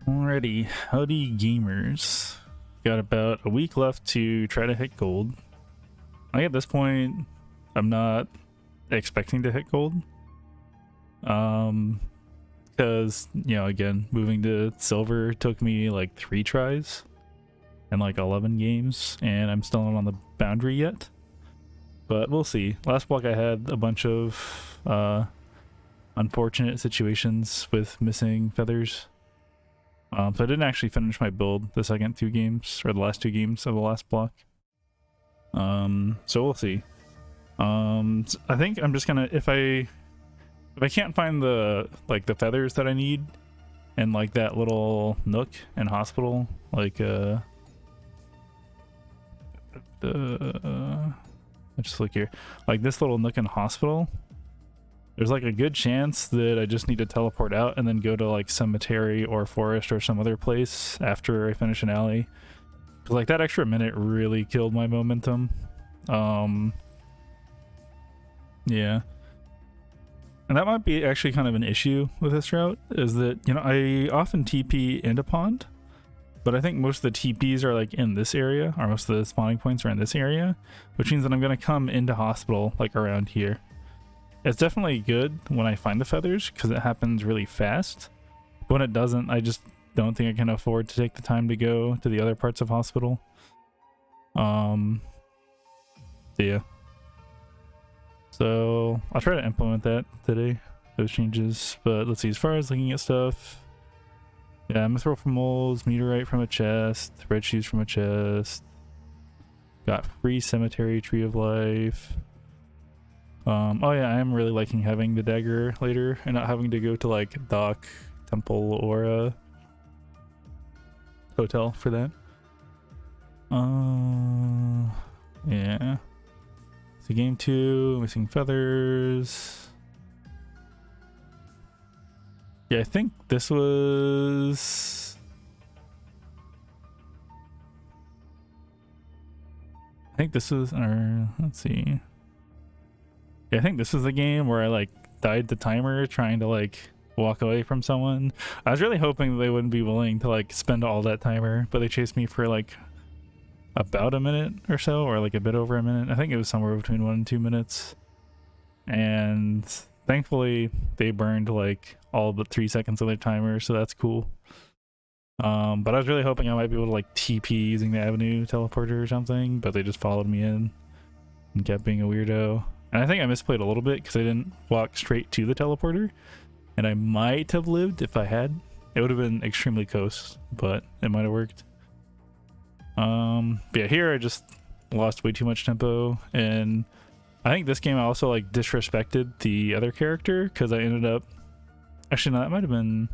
Alrighty, howdy gamers. Got about a week left to try to hit gold. I think at this point, I'm not expecting to hit gold. Because, you know, again, moving to silver took me like 3 tries and like 11 games, and I'm still not on the boundary yet. But we'll see. Last block I had a bunch of unfortunate situations with missing feathers. So I didn't actually finish my build the second 2 games, or the last 2 games of the last block. So we'll see. I think I'm just gonna, if I can't find the feathers that I need and like that little nook and hospital, like let's just look here, like this little nook and hospital, there's like a good chance that I just need to teleport out and then go to like cemetery or forest or some other place after I finish an alley. Cause like that extra minute really killed my momentum. Yeah. And that might be actually kind of an issue with this route, is that, you know, I often TP into pond, but I think most of the TPs are like in this area, or most of the spawning points are in this area, which means that I'm going to come into hospital like around here. It's definitely good when I find the feathers because it happens really fast. But when it doesn't, I just don't think I can afford to take the time to go to the other parts of hospital. Yeah. So I'll try to implement that today, those changes. But let's see, as far as looking at stuff, yeah, I'm gonna throw from moles, meteorite from a chest, red shoes from a chest. Got free cemetery, tree of life. Oh yeah, I am really liking having the dagger later and not having to go to like dock, temple, or a hotel for that. Yeah. So game 2, missing feathers. Yeah, I think this was... or let's see. Yeah, I think this was the game where I like died the timer trying to like walk away from someone. I was really hoping they wouldn't be willing to like spend all that timer, but they chased me for like about a minute or so, or like a bit over a minute. I think it was somewhere between 1 and 2 minutes. And thankfully they burned like all but 3 seconds of their timer, so that's cool. But I was really hoping I might be able to like TP using the avenue teleporter or something, but they just followed me in and kept being a weirdo. And I think I misplayed a little bit because I didn't walk straight to the teleporter, and I might have lived if I had. It would have been extremely close, but it might have worked. But yeah, here I just lost way too much tempo, and I think this game I also like disrespected the other character because I ended up, actually no, that might have been,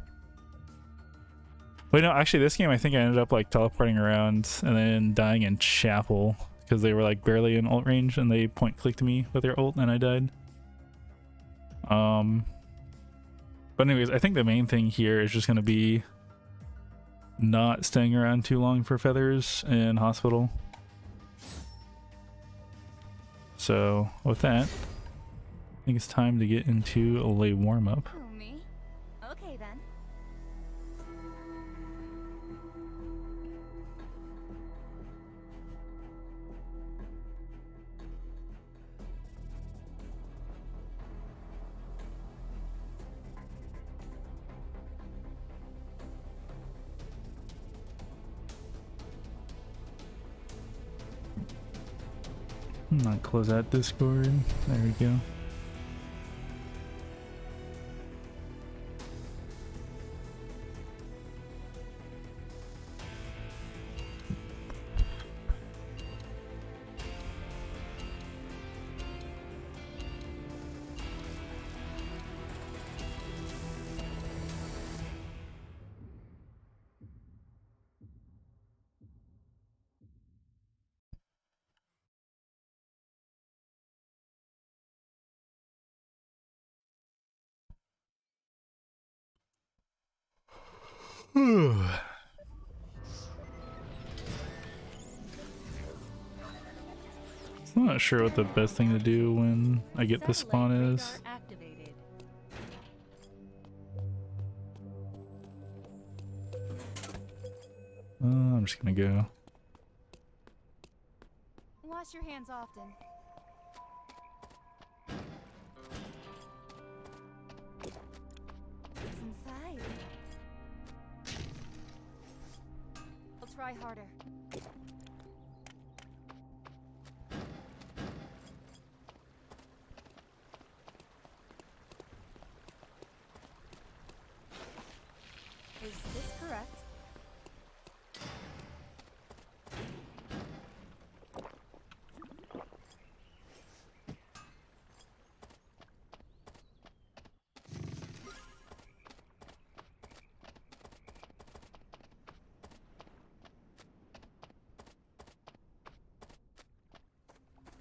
wait no, actually this game I think I ended up like teleporting around and then dying in chapel because they were like barely in ult range and they point clicked me with their ult and I died. But anyways, I think the main thing here is just going to be not staying around too long for feathers in hospital. So with that, I think it's time to get into a late warm-up. Oh, me? Okay then. Not close out Discord. There we go. I'm not sure what the best thing to do when I get this spawn is. I'm just gonna go. Wash your hands often. What's inside? I'll try harder. Is this correct?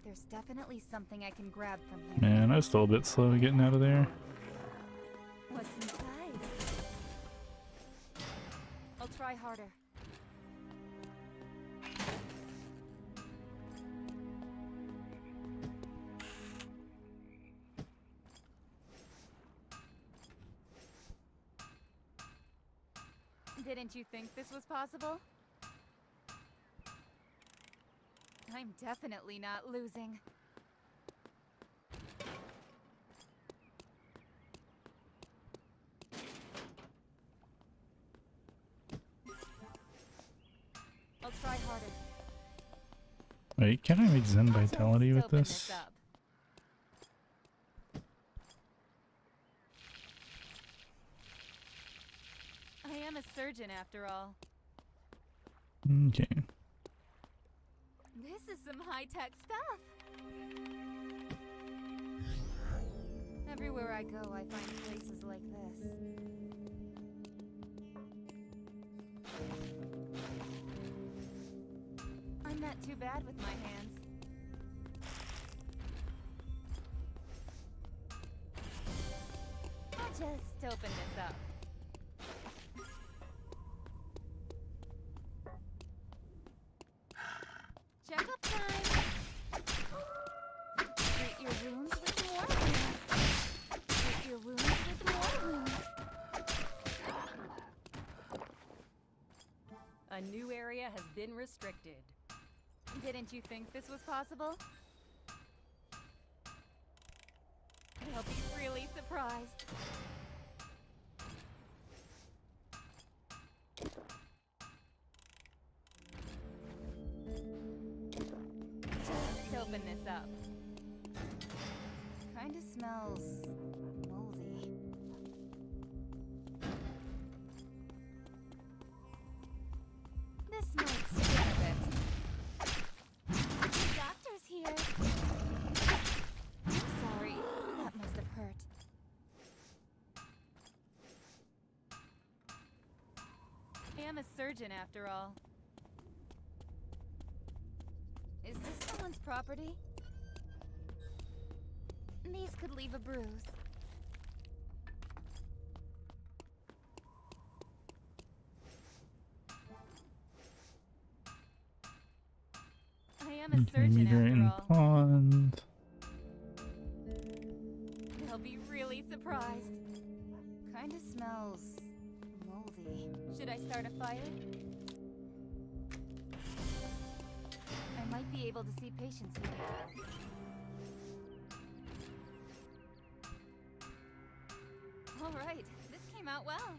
There's definitely something I can grab from here. Man, I was still a bit slow getting out of there. What's inside? I'll try harder. Didn't you think this was possible? I'm definitely not losing. I'll try harder. Wait, can I make Zen Vitality Just with open this? up. I am a surgeon after all. Okay. This is some high-tech stuff. Everywhere I go, I find places like this. I'm not too bad with my hands. I'll just open this up. Checkup time! Treat your wounds with more wounds. Treat your wounds with more wounds. A new area has been restricted. Didn't you think this was possible? I'll be really surprised. Just open this up. Kinda smells moldy. This might stink a bit. The doctor's here. I'm sorry. That must have hurt. I am a surgeon after all. Is this someone's property? These could leave a bruise. I am a Okay, surgeon meteorite after and all. pond. They'll be really surprised. Kinda smells moldy. Should I start a fire? I might be able to see patients here. All right, this came out well.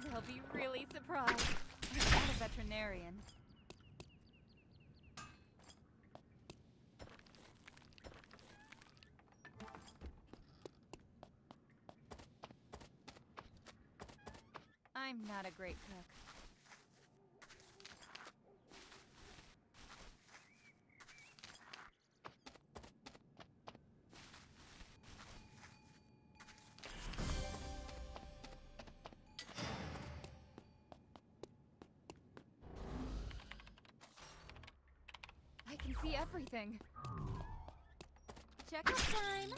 They'll be really surprised. I'm not a veterinarian. I'm not a great cook. I can see everything. Checkup time!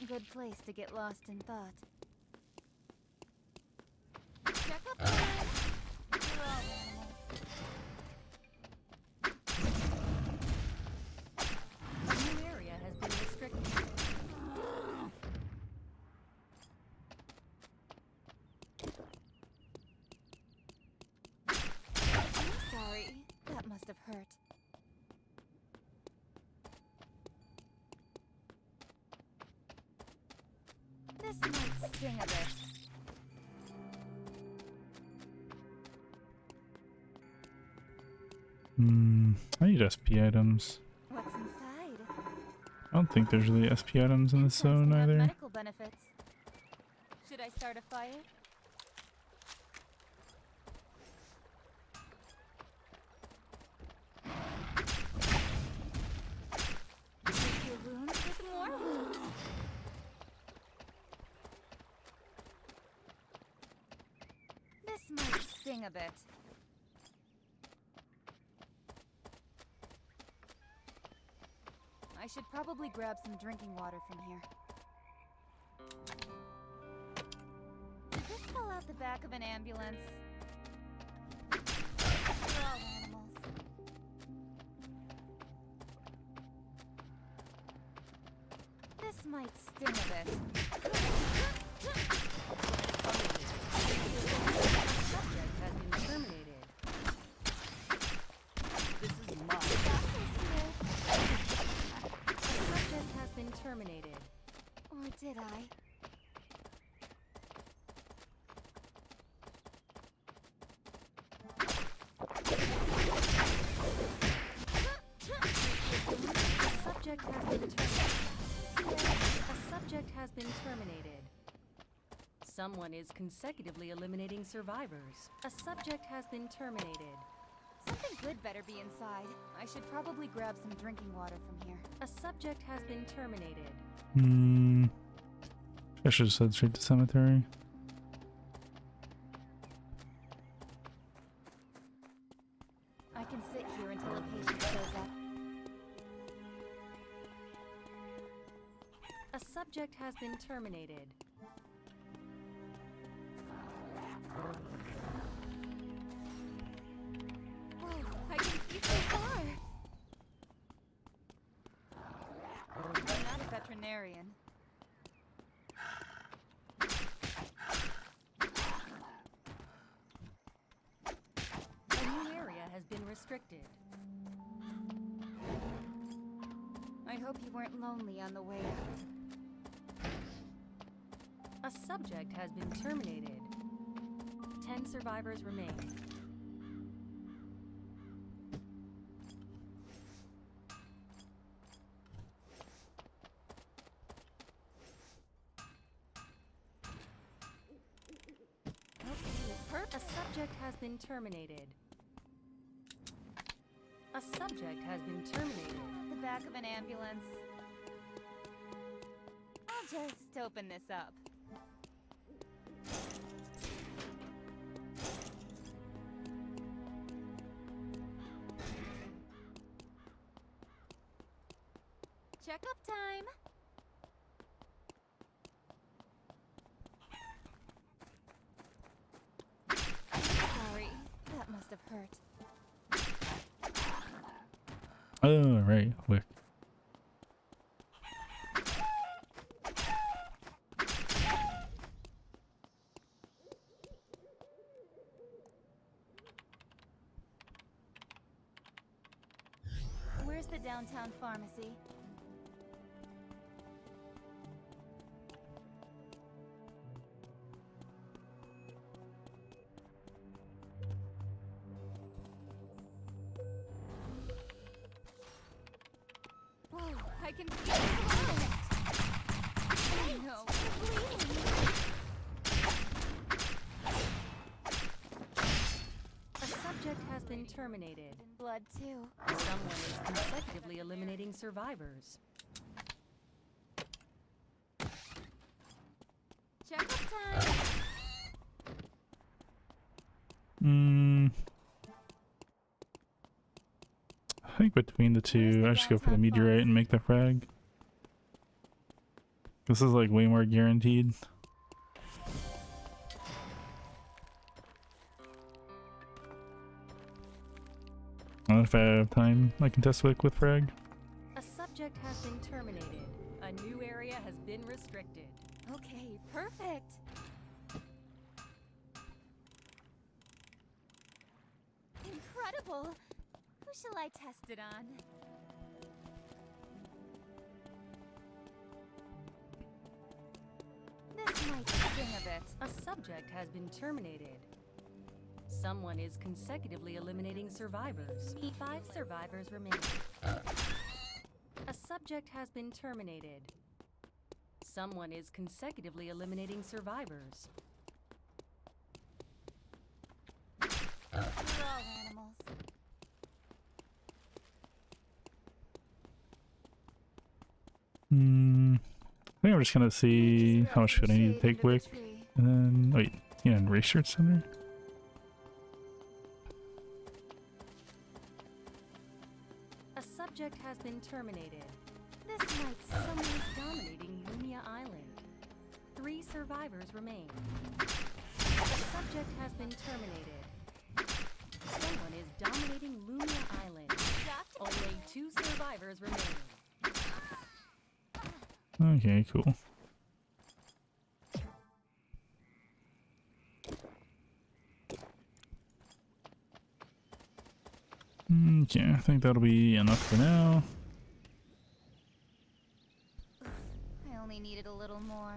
Good place to get lost in thought. hurt. This might sting a bit. I need SP items. What's inside? I don't think there's really SP items in this Sounds zone to have either. medical benefits. Should I start a fire? Treat your wounds with more wounds. This might sting a bit. I should probably grab some drinking water from here. Did this fall out the back of an ambulance? We're all animals. This might sting a bit. Subject has been terminated. This is mine. Subject has been terminated. Or did I? Subject has been terminated. A subject has been terminated. Someone is consecutively eliminating survivors. A subject has been terminated. Something good better be inside. I should probably grab some drinking water from here. A subject has been terminated. I should have said straight to cemetery. I can sit here until a patient shows up. A subject has been terminated. Whoa, I can see so far. I'm not a veterinarian. A new area has been restricted. I hope you weren't lonely on the way out. A subject has been terminated. 10 survivors remain. A subject has been terminated. A subject has been terminated. The back of an ambulance. I'll just open this up. Checkup time. Sorry, that must have hurt. Oh, right. Wick. Where's the downtown pharmacy? Whoa, I can see it. Oh no, I'm bleeding. A subject has been terminated. In blood too. Someone is consecutively eliminating survivors. Checkup time. I think between the two, I just go for the meteorite and make the frag. This is like way more guaranteed. And if I have time, I can test wick with frag. A subject has been terminated. A new area has been restricted. Okay, perfect. Incredible. Who shall I test it on? This might sting a bit. A subject has been terminated. Someone is consecutively eliminating survivors. 5 survivors remain. A subject has been terminated. Someone is consecutively eliminating survivors. We're all animals. I think I'm just gonna see how much food I need to take quick. And then, wait, yeah, and race shirts in there? A subject has been terminated. This might someone is dominating Lumia Island. 3 survivors remain. A subject has been terminated. Someone is dominating Lumia Island. Only 2 survivors remain. Okay, cool. Okay, I think that'll be enough for now. I only needed a little more.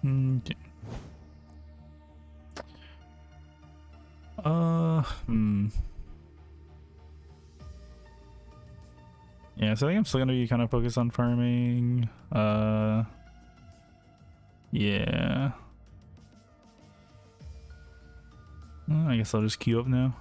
Okay. Yeah, so I think I'm still gonna be kind of focused on farming. Yeah. I guess I'll just queue up now.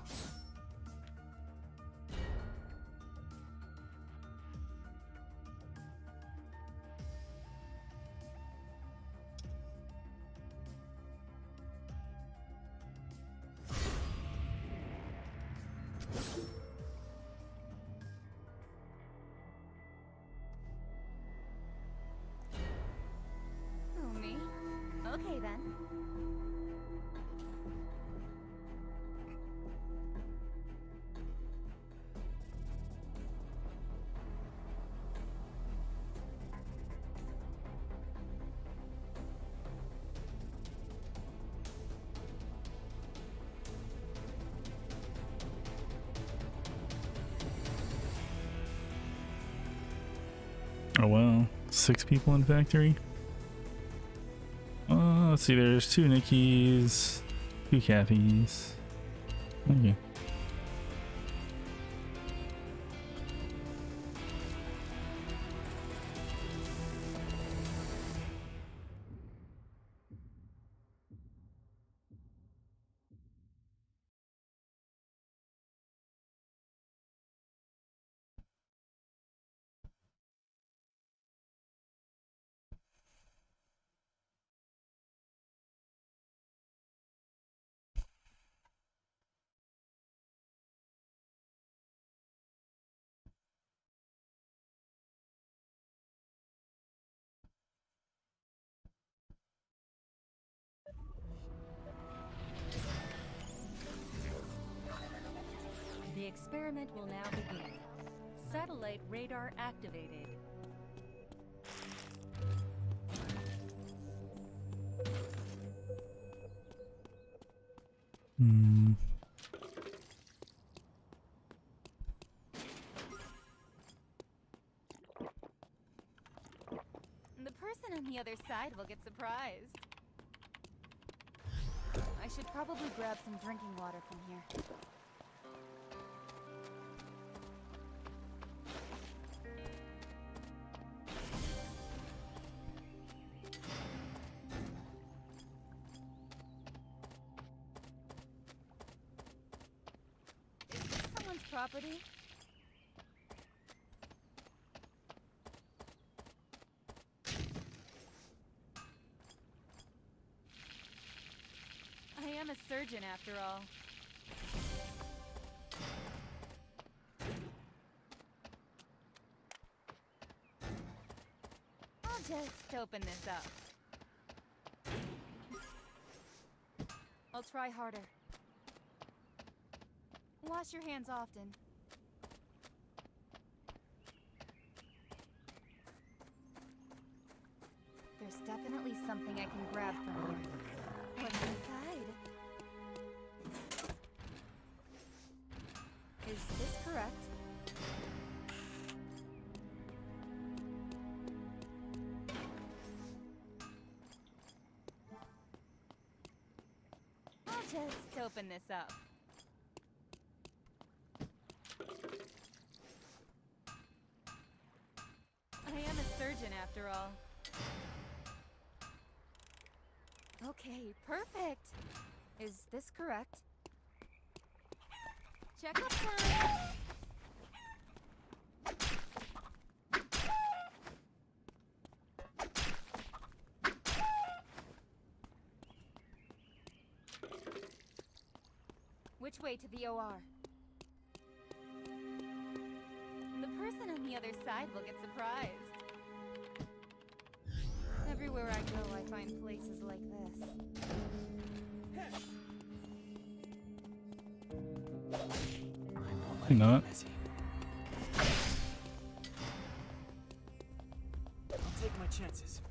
Who, me? Okay then. Oh wow, 6 people in factory. Let's see, there's 2 Nickies, 2 Cathys. Okay. The experiment will now begin. Satellite radar activated. The person on the other side will get surprised. I should probably grab some drinking water from here. Is this someone's property? I am a surgeon after all. I'll just open this up. I'll try harder. Wash your hands often. There's definitely something I can grab from here. What's inside? Is this correct? I'll just open this up. I am a surgeon after all. Okay, perfect. Is this correct? Checkup time! Which way to the OR? The person on the other side will get surprised. Everywhere I go, I find places like this. Why not? I'll take my chances.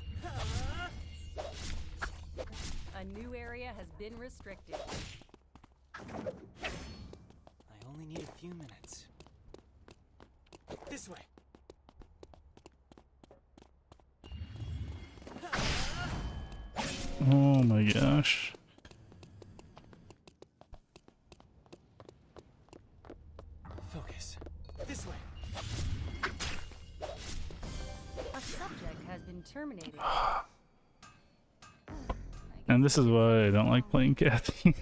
A new area has been restricted. I only need a few minutes. This way. Oh my gosh. Focus. This way. A subject has been terminated. And this is why I don't like playing Kathy.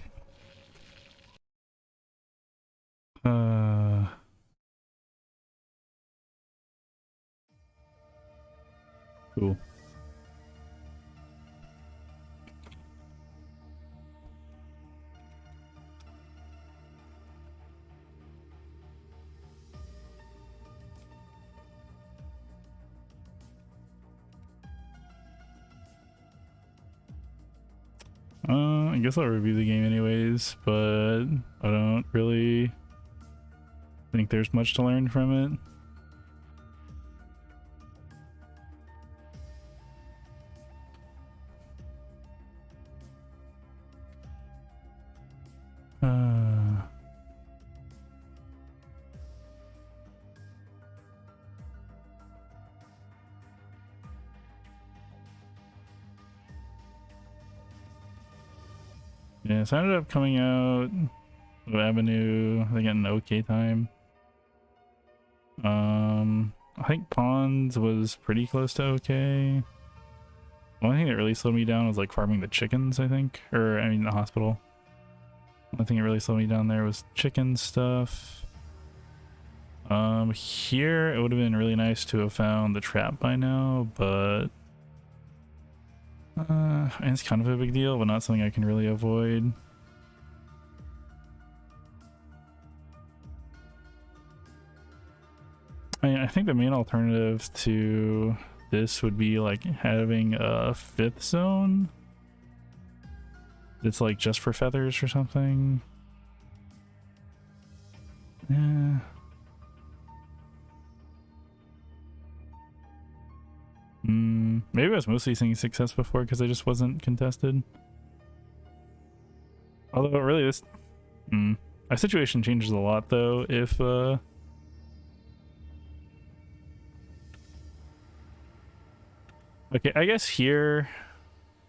Cool. I guess I'll review the game anyways, but I don't really think there's much to learn from it. Yeah, so I ended up coming out of Avenue, I think at an okay time. I think Pawns was pretty close to okay. The only thing that really slowed me down was like farming the chickens, I think. Or, I mean, the hospital. The only thing that really slowed me down there was chicken stuff. Here, it would have been really nice to have found the trap by now, but... it's kind of a big deal, but not something I can really avoid. I think the main alternative to this would be like having a 5th zone. It's like just for feathers or something. Yeah. Maybe I was mostly seeing success before because I just wasn't contested. Although really this my situation changes a lot though if okay, I guess here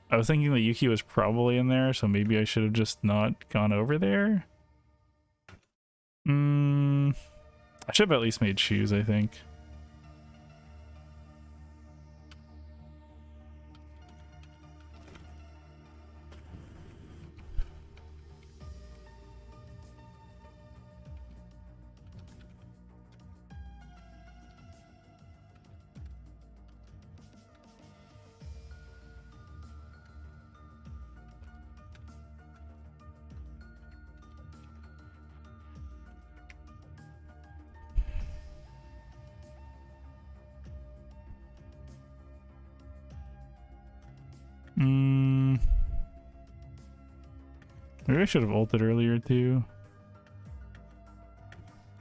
I was thinking that Yuki was probably in there, so maybe I should have just not gone over there. I should have at least made shoes, I think. Maybe I should have ulted earlier too.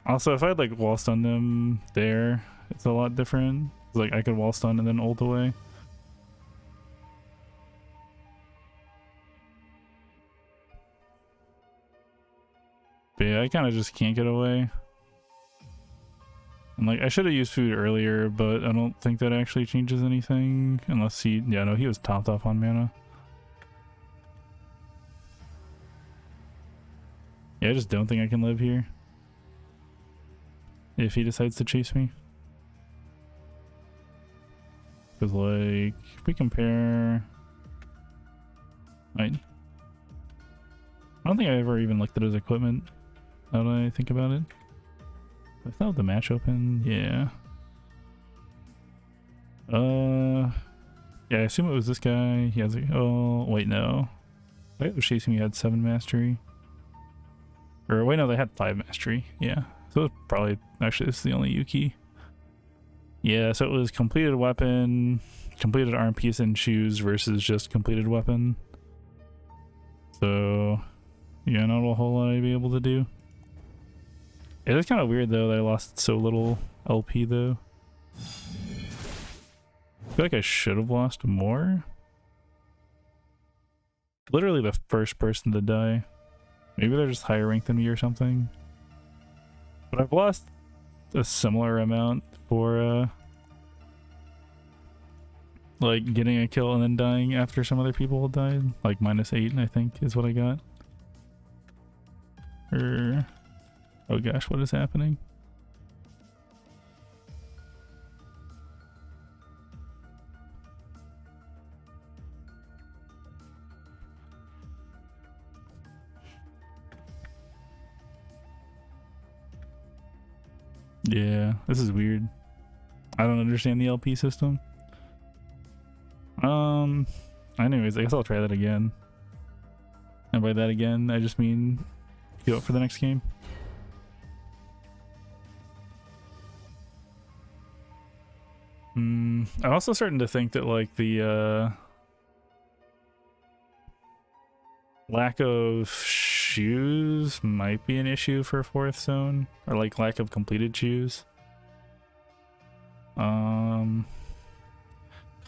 Also, if I had like wall stunned them there, it's a lot different. Like I could wall stun and then ult away. But yeah, I kind of just can't get away. And like, I should have used food earlier, but I don't think that actually changes anything. Unless he, yeah, no, he was topped off on mana. Yeah, I just don't think I can live here. If he decides to chase me. Because like, if we compare... I don't think I ever even looked at his equipment. Now that I think about it. I thought the match open, yeah. Yeah, I assume it was this guy. He has a, oh, wait, no. I was chasing me had 7 mastery. Or wait, no, they had 5 mastery. Yeah. So it was probably, actually, this is the only Yuki. Yeah, so it was completed weapon, completed arm piece and shoes versus just completed weapon. So, yeah, not a whole lot I'd be able to do. It is kind of weird though that I lost so little LP though. I feel like I should have lost more. Literally the first person to die. Maybe they're just higher ranked than me or something. But I've lost a similar amount for like getting a kill and then dying after some other people died. Like -8 I think is what I got. Or oh gosh, what is happening? Yeah, this is weird. I don't understand the LP system. Anyways, I guess I'll try that again. And by that again, I just mean go up for the next game. I'm also starting to think that like the lack of shoes might be an issue for 4th zone, or like lack of completed shoes.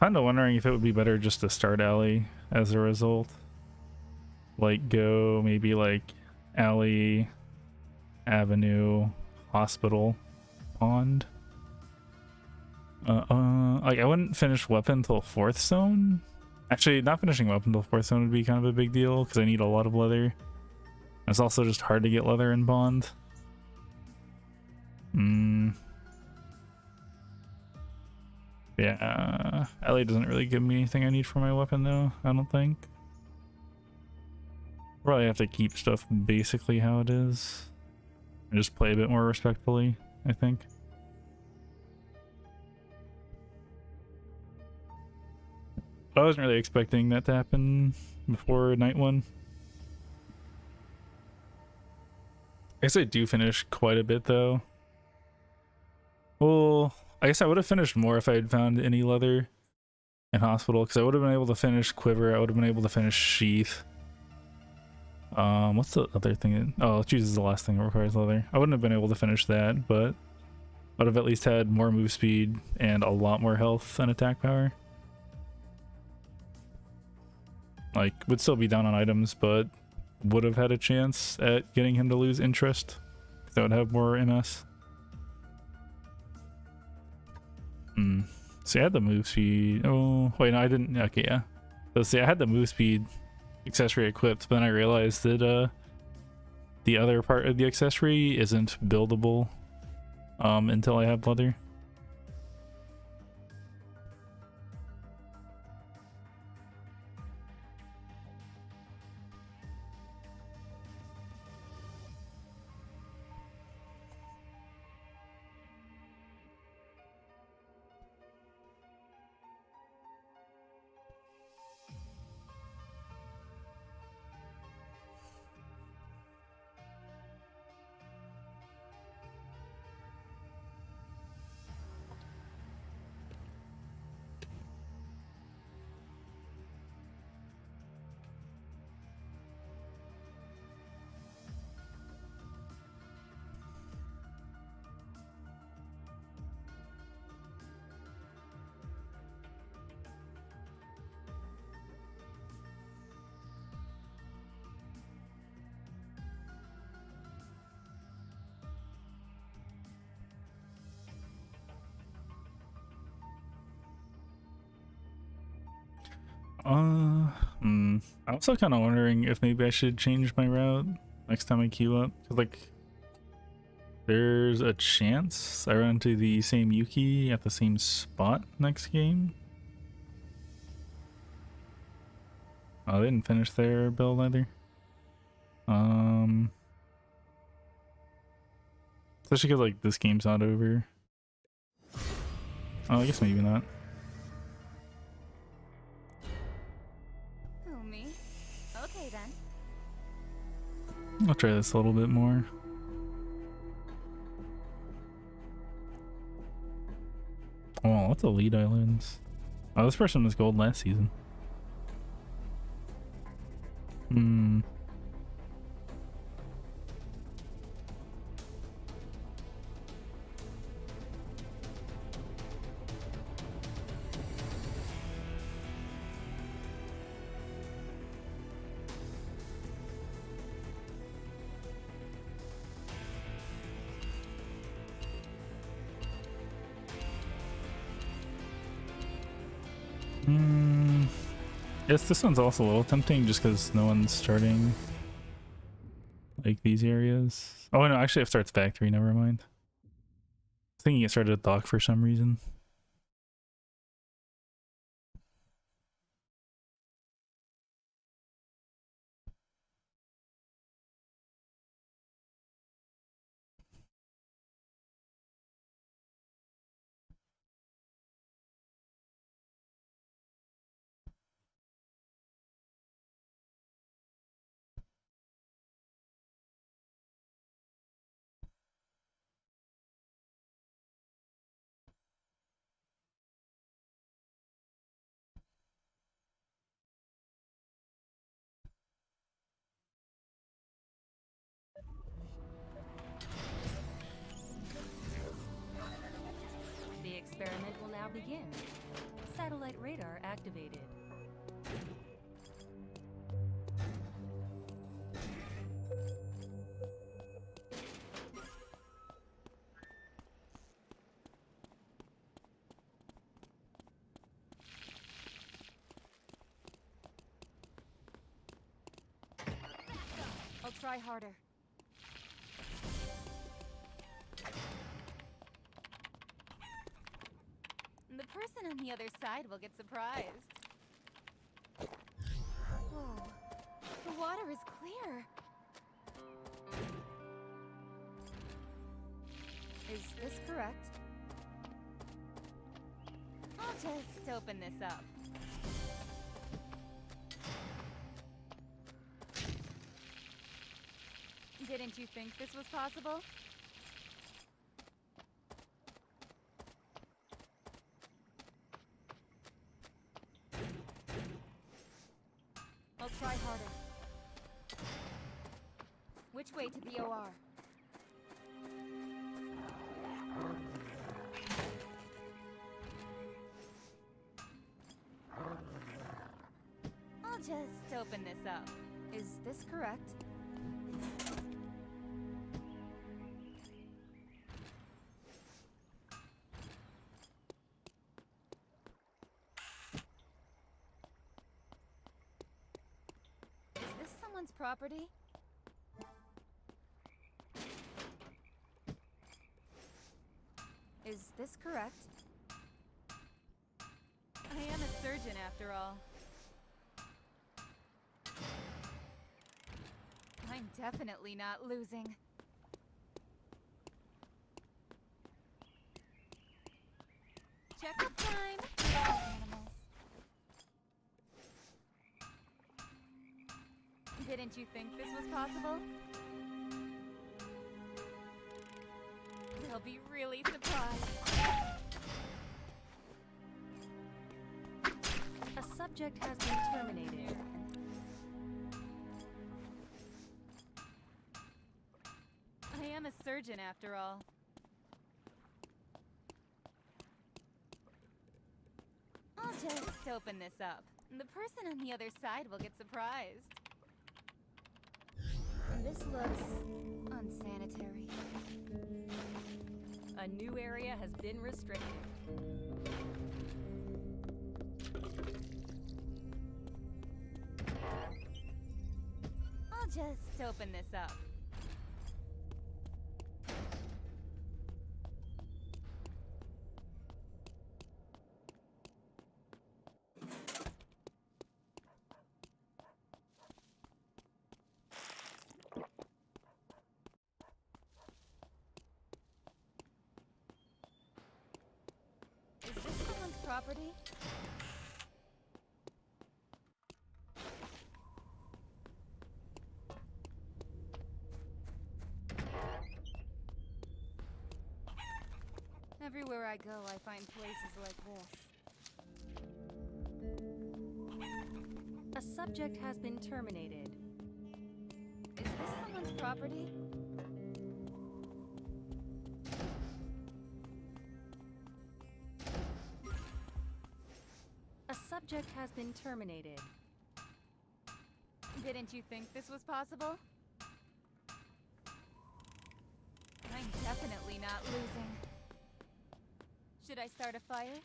Kind of wondering if it would be better just to start alley as a result. Like go maybe like alley, avenue, hospital, pond. Like I wouldn't finish weapon till 4th zone. Actually, not finishing weapon till 4th zone would be kind of a big deal because I need a lot of leather. It's also just hard to get leather in bond. Yeah, LA doesn't really give me anything I need for my weapon though, I don't think. Probably have to keep stuff basically how it is. And just play a bit more respectfully, I think. I wasn't really expecting that to happen before night 1. I guess I do finish quite a bit though. Well, I guess I would have finished more if I had found any leather in hospital, because I would have been able to finish quiver, I would have been able to finish sheath. What's the other thing? Oh, it chooses the last thing that requires leather. I wouldn't have been able to finish that, but I would have at least had more move speed and a lot more health and attack power. Like, would still be down on items, but would have had a chance at getting him to lose interest. That would have more MS. See, I had the move speed. Oh, wait, no, I didn't. Okay, yeah. Let's see, I had the move speed accessory equipped, but then I realized that the other part of the accessory isn't buildable until I have leather. I'm also kind of wondering if maybe I should change my route next time I queue up. 'Cause, like, there's a chance I run into the same Yuki at the same spot next game. Oh, they didn't finish their build either. Especially because, like, this game's not over. Oh, I guess maybe not. Who, me? Okay then. I'll try this a little bit more. Oh, what's Elite Islands? Oh, this person was gold last season. Yes, this one's also a little tempting just because no one's starting like these areas. Oh no, actually it starts factory, never mind. I was thinking it started at dock for some reason. The experiment will now begin. Satellite radar activated. I'll try harder. The person on the other side will get surprised. Whoa. The water is clear. Is this correct? I'll just open this up. Didn't you think this was possible? I'll try harder. Which way to the OR? I'll just open this up. Is this correct? Is this someone's property? Is this correct? I am a surgeon after all. I'm definitely not losing. Checkup time! Animals. Didn't you think this was possible? They'll be really surprised. A subject has been terminated. I am a surgeon after all. I'll just open this up. The person on the other side will get surprised. This looks unsanitary. A new area has been restricted. just open this up. Is this someone's property? Everywhere I go, I find places like this. A subject has been terminated. Is this someone's property? A subject has been terminated. Didn't you think this was possible? I'm definitely not losing. Should I start a fire?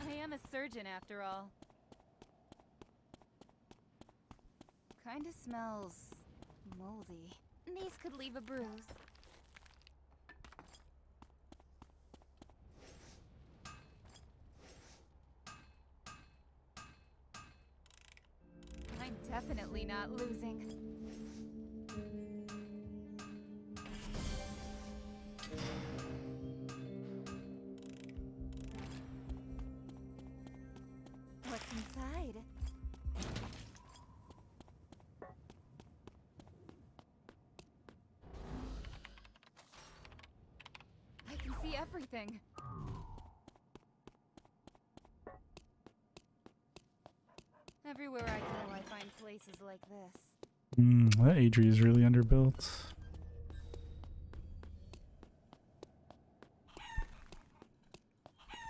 I am a surgeon after all. Kinda smells moldy. These could leave a bruise. I'm definitely not losing. What's inside? I can see everything. Everywhere I go, I find places like this. That Adri is really underbuilt.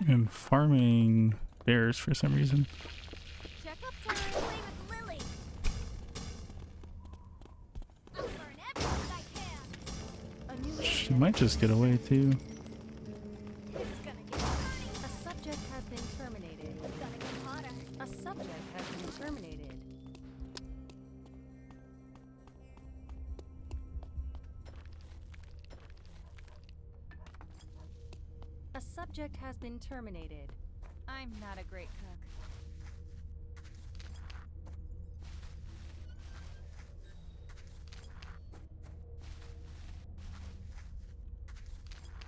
And farming bears for some reason. Check up time. Play with Lily. I'll burn everything I can. A new She might just get away too. It's gonna get burning. A subject has been terminated. It's gonna get hotter. A subject has been terminated. A subject has been terminated. I'm not a great cook.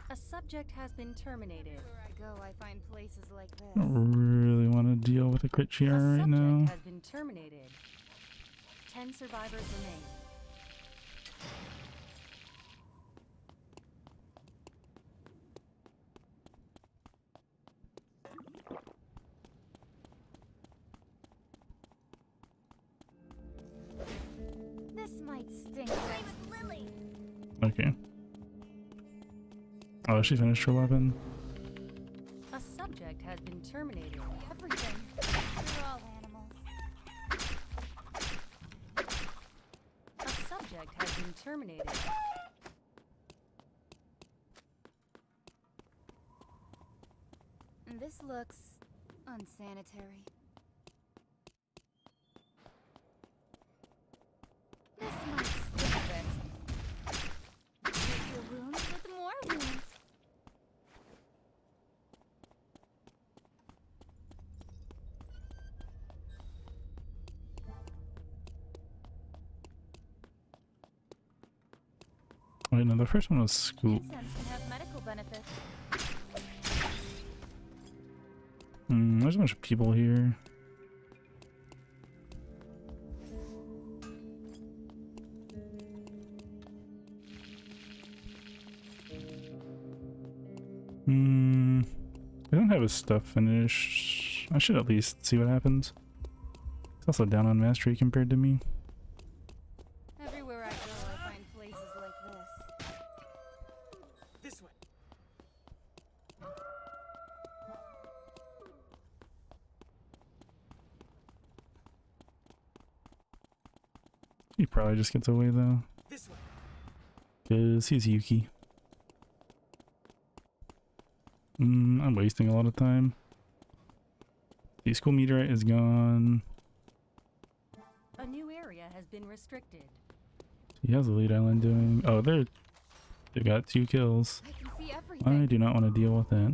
A subject has been terminated. Everywhere I go, I find places like I this. don't really want to deal with a crit GR A right subject now. has been terminated. 10 survivors remain. This might stink. Play with Lily. Okay. Oh, she finished her weapon. A subject has been terminated. Everything. We're all animals. A subject has been terminated. This looks unsanitary. This might stink a bit. Make your wounds with more wounds. Wait, no, the first one was scoop. Incense can have medical benefits. There's a bunch of people here. I don't have his stuff finished. I should at least see what happens. It's also down on mastery compared to me. Everywhere I go, I find places like this. This way. He probably just gets away though. This way. Because he's Yuki. I'm wasting a lot of time. The school meteorite is gone. A new area has been restricted. How's the lead island doing? Oh, they got 2 kills. I can see everything. I do not want to deal with that.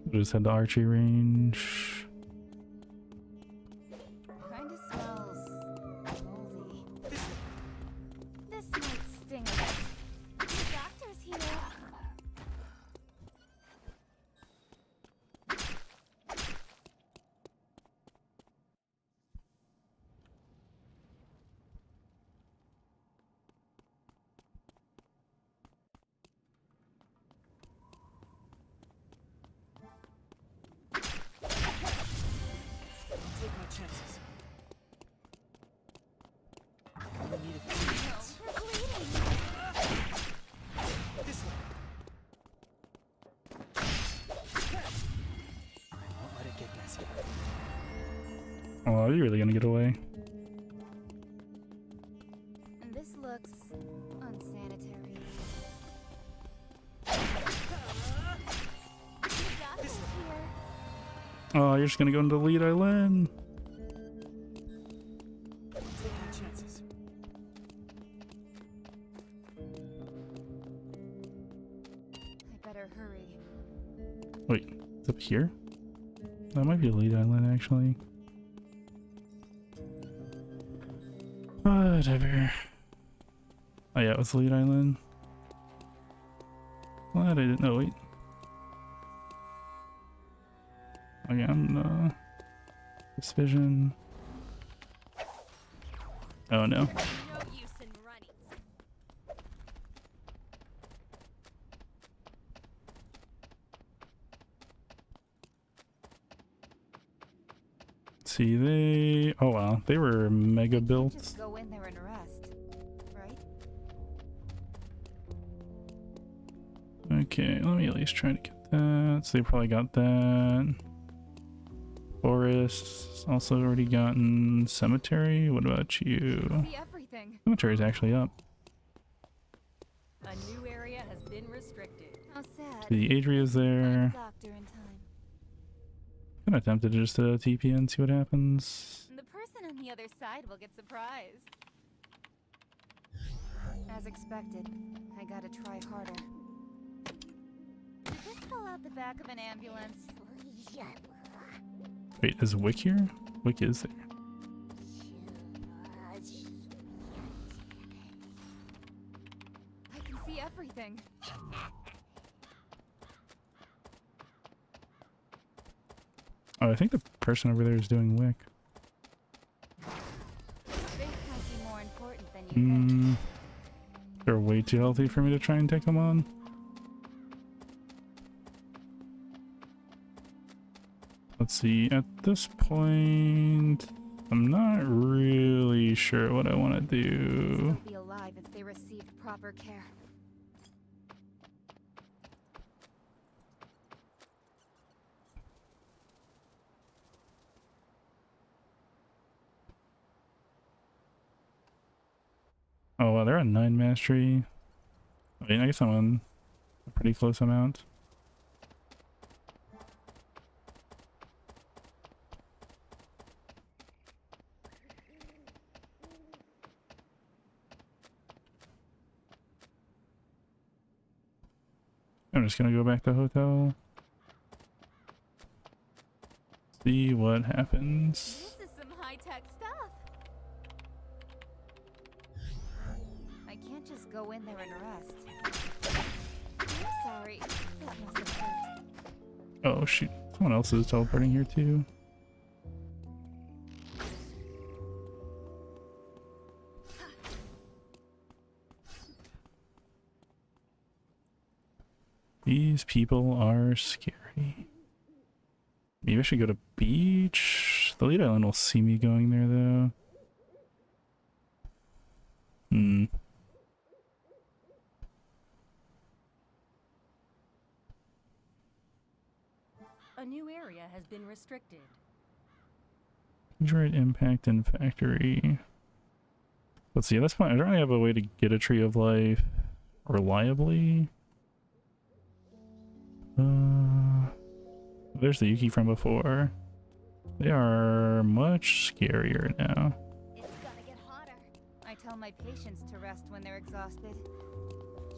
We'll just head to archery range. Kind of smells moldy. This might sting a bit. The doctor's here. Take my chances. I only need a few minutes. You're bleeding. This way. I won't let it get messy. Oh, are you really gonna get away? And this looks unsanitary. The doctor's here. Oh, you're just gonna go into the lead island. Take my chances. I better hurry. Wait, it's up here? That might be the lead island, actually. Whatever. Oh yeah, it was the lead island. Glad I didn't know. Wait. Okay, I'm this vision. Oh no. No use in running. See, oh wow, they were mega built. Just go in there and rest, right? Okay, let me at least try to get that. So they probably got that. Forest, also already gotten cemetery. What about you? See everything. Cemetery's actually up. A new area has been restricted. How sad. The Adria's there. Doctor in time. I'm tempted to just TP and see what happens. The person on the other side will get surprised. As expected, I gotta try harder. Did this fall out the back of an ambulance? Wait, is Wick here? Wick is there. I can see everything. Oh, I think the person over there is doing Wick. They might be more important than you think. They're way too healthy for me to try and take them on. Let's see, at this point, I'm not really sure what I want to They'd do. still be alive if they received proper care. Oh wow, they're on 9 mastery. I mean, I guess I'm on a pretty close amount. I'm just gonna go back to hotel. See what happens. This is some high-tech stuff. I can't just go in there and rest. I'm sorry. That must have hurt. Oh shoot, someone else is teleporting here too. These people are scary. Maybe I should go to beach. The lead island will see me going there though. A new area has been restricted. Meteorite impact and factory. Let's see, at this point I don't really have a way to get a tree of life reliably. there's the Yuki from before. They are much scarier now. It's gonna get hotter. I tell my patients to rest when they're exhausted.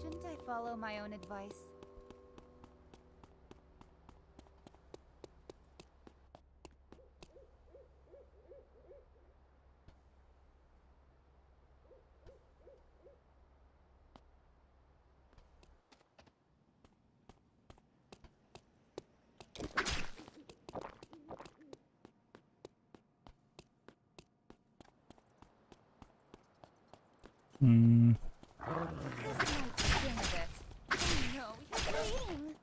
Shouldn't I follow my own advice? Hmm. This might sting a bit. Oh no, he's bleeding.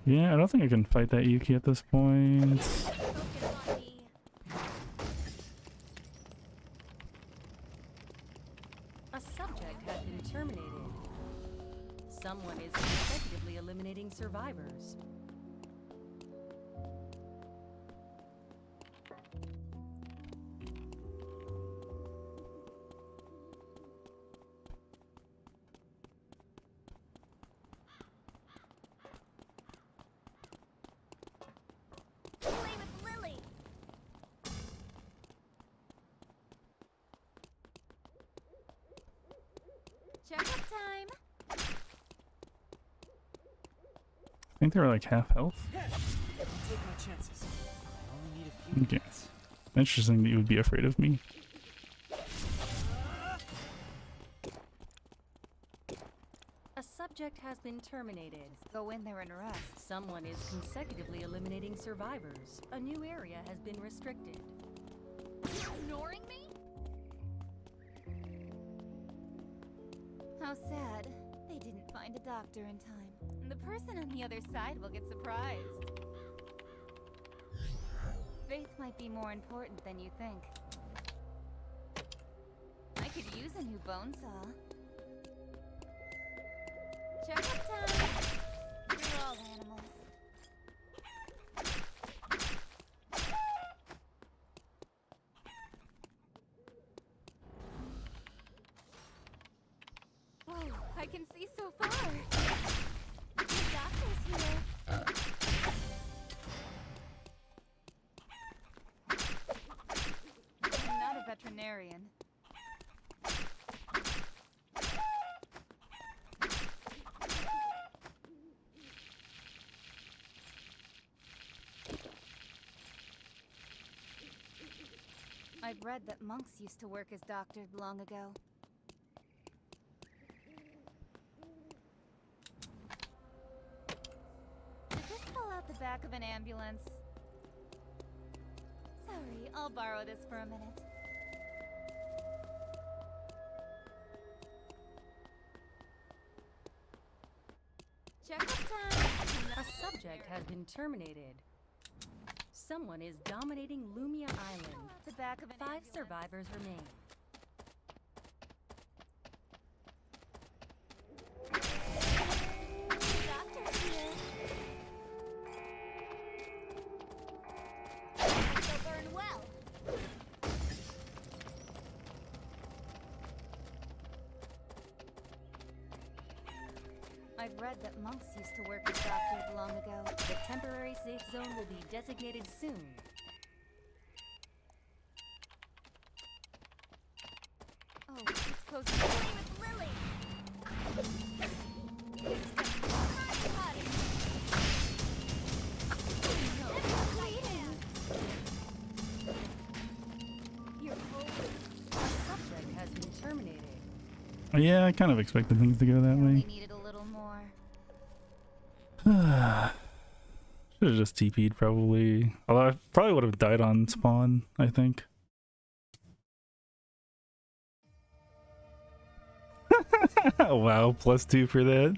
Yeah, I don't think I can fight that Yuki at this point. Focus on me. A subject has been terminated. Someone is consecutively eliminating survivors. Play with Lily. Checkup time. I think they were like half health. Take my chances. I only need a few Okay. minutes. Interesting that you would be afraid of me. A subject has been terminated. Go in there and rest. Someone is consecutively eliminating survivors. A new area has been restricted. Ignoring me? How sad. They didn't find a doctor in time. The person on the other side will get surprised. Faith might be more important than you think. I could use a new bone saw. Checkup time! You're all animals. Whoa, I can see so far. The doctor's here. I'm not a veterinarian. I've read that monks used to work as doctors long ago. Did this fall out the back of an ambulance? Sorry, I'll borrow this for a minute. Checkup time! A subject has been terminated. Someone is dominating Lumia Island. The back of an 5 ambulance. survivors remain. Doctor's here. They'll burn well. I've read that monks used to work as doctors long ago. The temporary safe zone will be designated soon. Oh, it's closing. Play with Lily. It's gonna be my body. No, it's bleeding. You're holding. A subject has been terminated. Yeah, I kind of expected things to go that Only way. needed a little more. Should have just TP'd probably. Although I probably would have died on spawn, I think. Wow, +2 for that.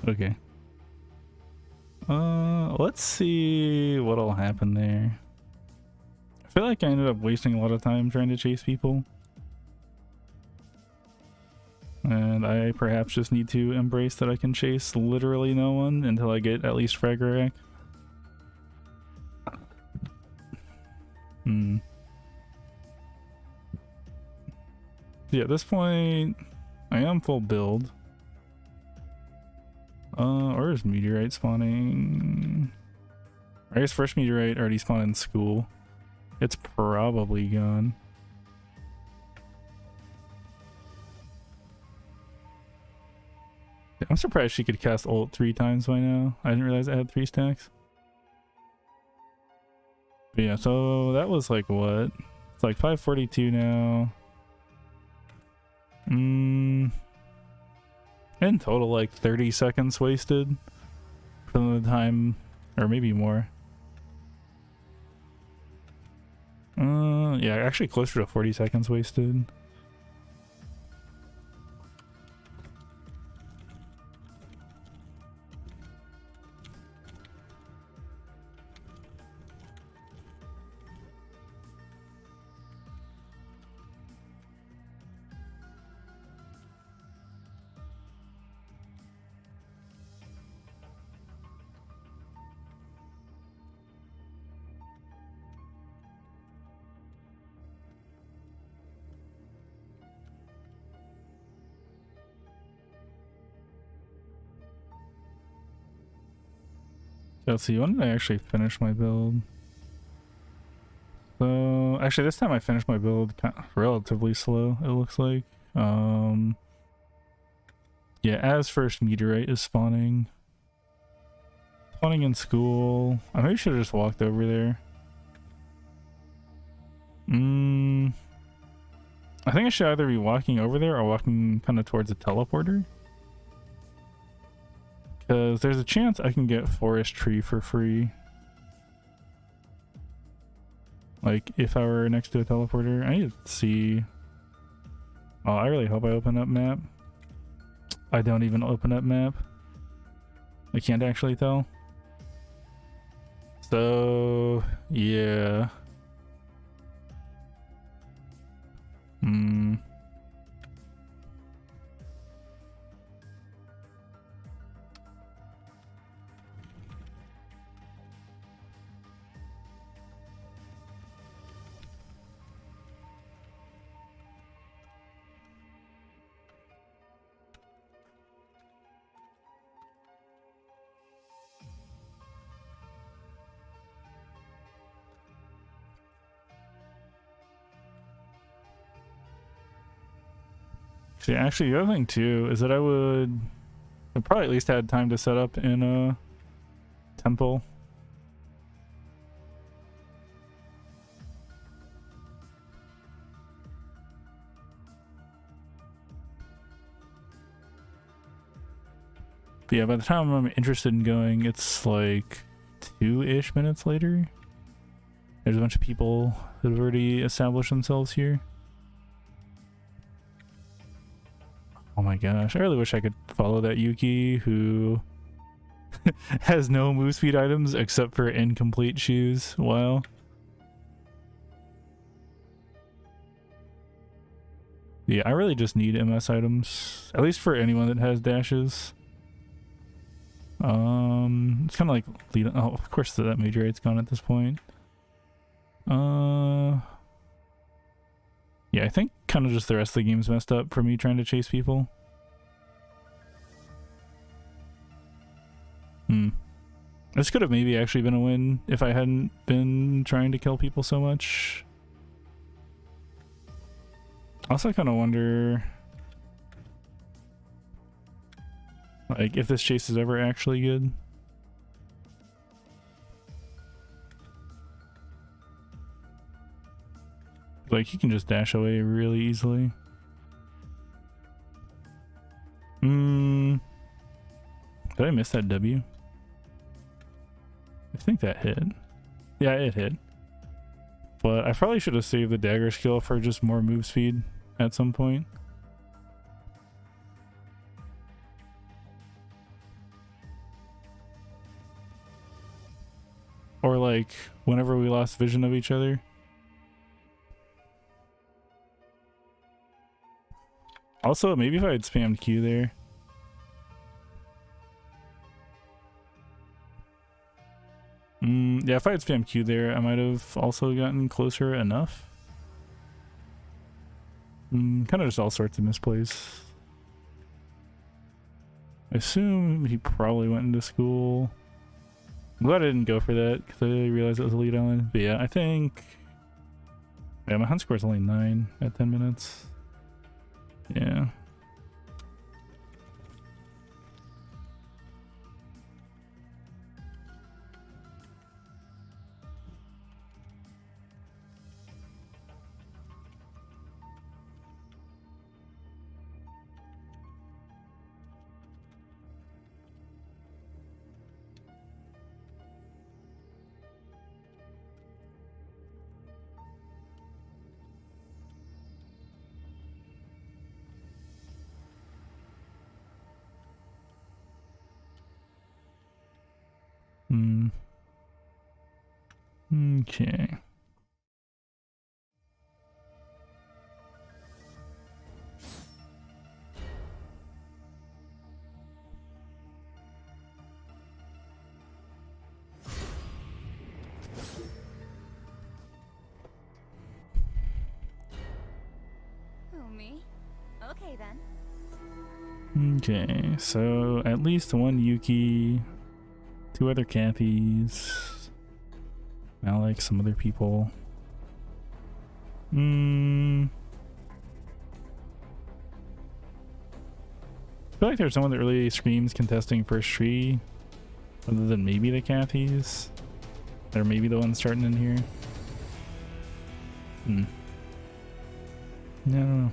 Okay. Let's see what'll happen there. I feel like I ended up wasting a lot of time trying to chase people. And I perhaps just need to embrace that I can chase literally no one until I get at least Fragarack. Yeah, at this point, I am full build. Or is meteorite spawning? I guess first meteorite already spawned in school. It's probably gone. I'm surprised she could cast ult 3 times by now. I didn't realize it had 3 stacks. But yeah, so that was like what? It's like 5:42 now. In total, like 30 seconds wasted from the time, or maybe more. Yeah, actually closer to 40 seconds wasted. Let's see, when did I actually finish my build? So, actually this time I finished my build kind of relatively slow, it looks like. Yeah, as first meteorite is spawning. Spawning in school. I maybe should have just walked over there. I think I should either be walking over there or walking kind of towards a teleporter. Because there's a chance I can get forest tree for free. Like, if I were next to a teleporter. I need to see. Oh, I really hope I open up map. I don't even open up map. I can't actually tell. So, yeah. See, actually, the other thing too is that I probably at least had time to set up in a temple. But yeah, by the time I'm interested in going, it's like 2-ish minutes later. There's a bunch of people that have already established themselves here. Oh my gosh, I really wish I could follow that Yuki who has no move speed items except for incomplete shoes. Wow. Yeah, I really just need MS items, at least for anyone that has dashes. It's kind of like oh, of course that meteorite's gone at this point. Yeah, I think kind of just the rest of the game's messed up for me trying to chase people. This could have maybe actually been a win if I hadn't been trying to kill people so much. Also, I kind of wonder, like, if this chase is ever actually good. Like, you can just dash away really easily. Did I miss that W? I think that hit. Yeah, it hit. But I probably should have saved the dagger skill for just more move speed at some point. Or like, whenever we lost vision of each other. Also, maybe if I had spammed Q there. Yeah, if I had spammed Q there, I might have also gotten closer enough. Kind of just all sorts of misplays. I assume he probably went into school. I'm glad I didn't go for that because I realized it was a lead island. But yeah, I think... Yeah, my hunt score is only 9 at 10 minutes. Yeah. Hmm. Okay. Who, me? Okay then. Okay, so at least one Yuki, 2 other Cappies, Malik, some other people. I feel like there's someone that really screams contesting first tree, other than maybe the Cappies. Or maybe the ones starting in here. Yeah, I don't know.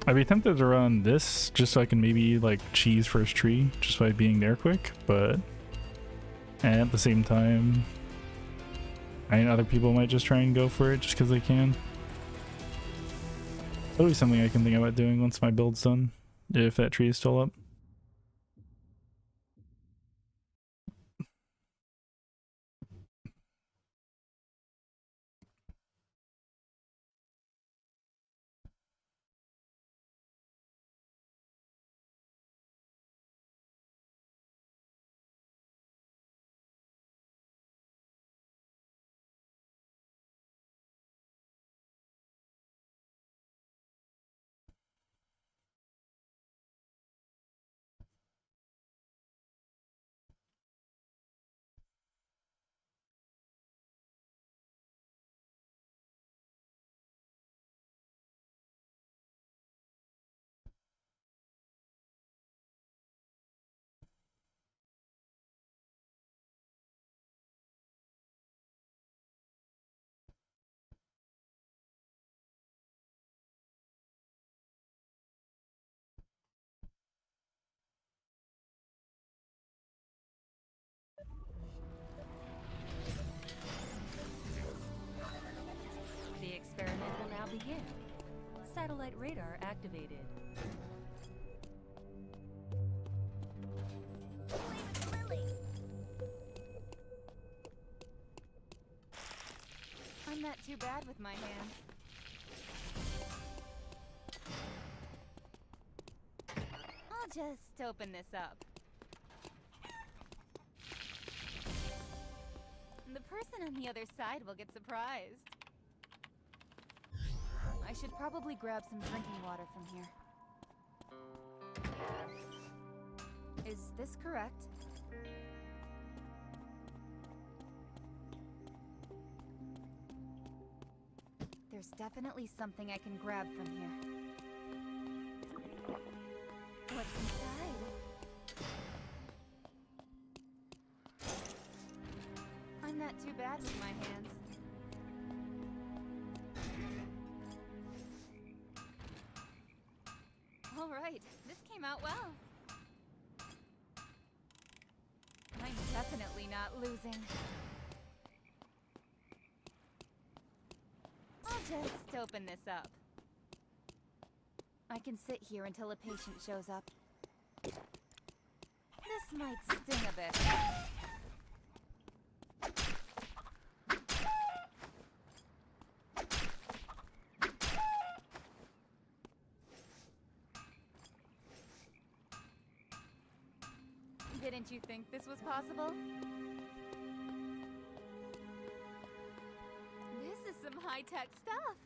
I'd be tempted to run this just so I can maybe like cheese first tree just by being there quick, but at the same time, I mean, other people might just try and go for it just because they can. That'll be something I can think about doing once my build's done, if that tree is still up. The experiment will now begin. Satellite radar activated. I'm not too bad with my hands. I'll just open this up. The person on the other side will get surprised. I should probably grab some drinking water from here. Is this correct? There's definitely something I can grab from here. What's inside? I'm not too bad with my hands. All right, this came out well. I'm definitely not losing. I'll just open this up. I can sit here until a patient shows up. This might sting a bit. Didn't you think this was possible? This is some high-tech stuff.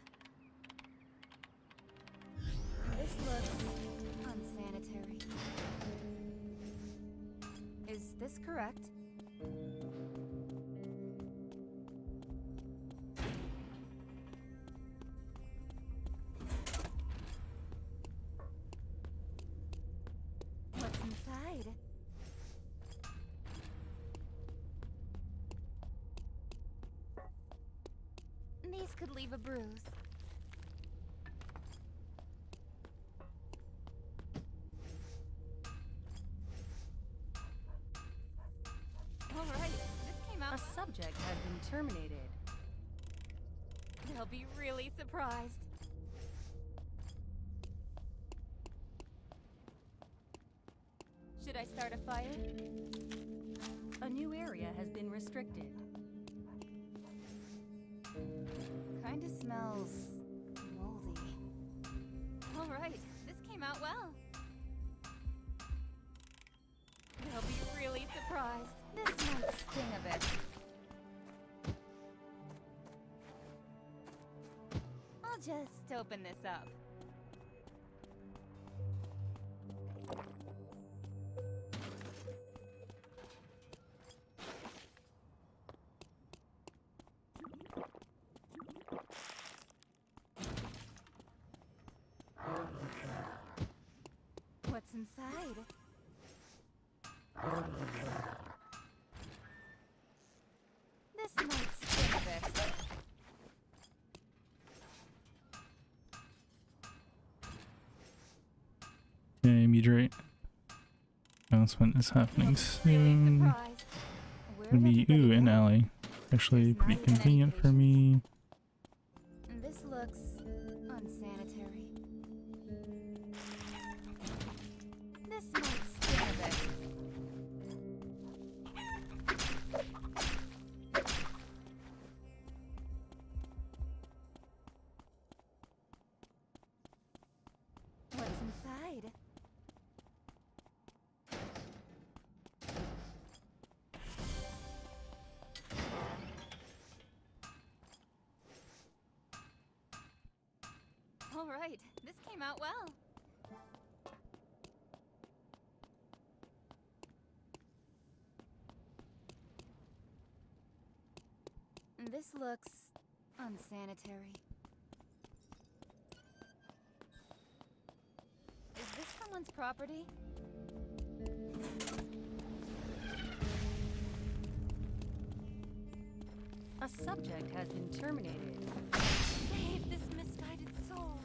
This looks unsanitary. this correct? What's inside? These could leave a bruise. Alright, this came out. A subject has been terminated. They'll be really surprised. Should I start a fire? A new area has been restricted. Kinda smells moldy. Alright, this came out well. They'll be really surprised. This might sting a bit. I'll just open this up. What's inside? This might sting a bit. Okay, meteorite. Announcement is happening Really soon. surprised. Where'd Gonna be everybody an go? alley. Actually, There's not pretty even any convenient for me. This looks unsanitary. This might sting a bit. What's inside? All right, this came out well. This looks unsanitary. Is this someone's property? A subject has been terminated. Save this misguided soul.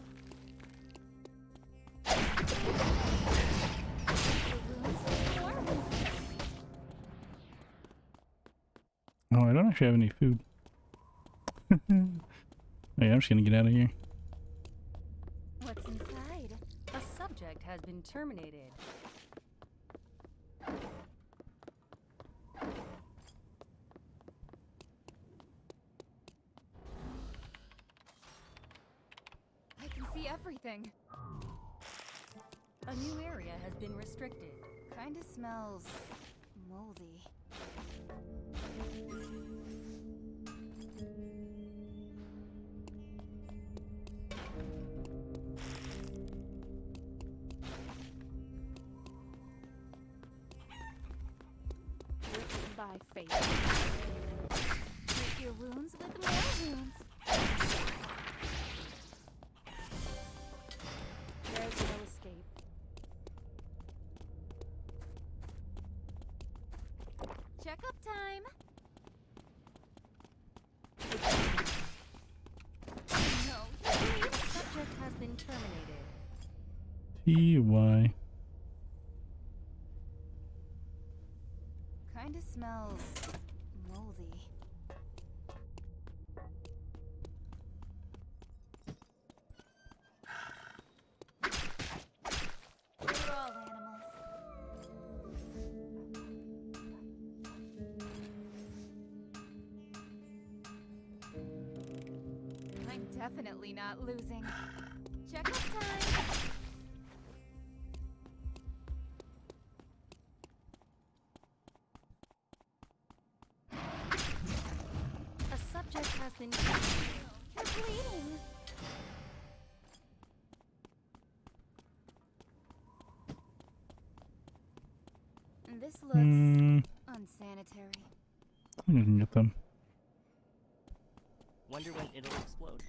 Oh, I don't actually have any food. Wait, I'm just gonna get out of here. What's inside? A subject has been terminated. I can see everything. A new area has been restricted. Kinda smells moldy. Written by fate. Treat your wounds with more wounds. There's no escape. Checkup time. No, Subject has been terminated. TY. kinda smells moldy. We're all animals. I'm definitely not losing. Checkup time! A subject has been You're bleeding! This looks unsanitary. You can get them. Wonder when it'll explode.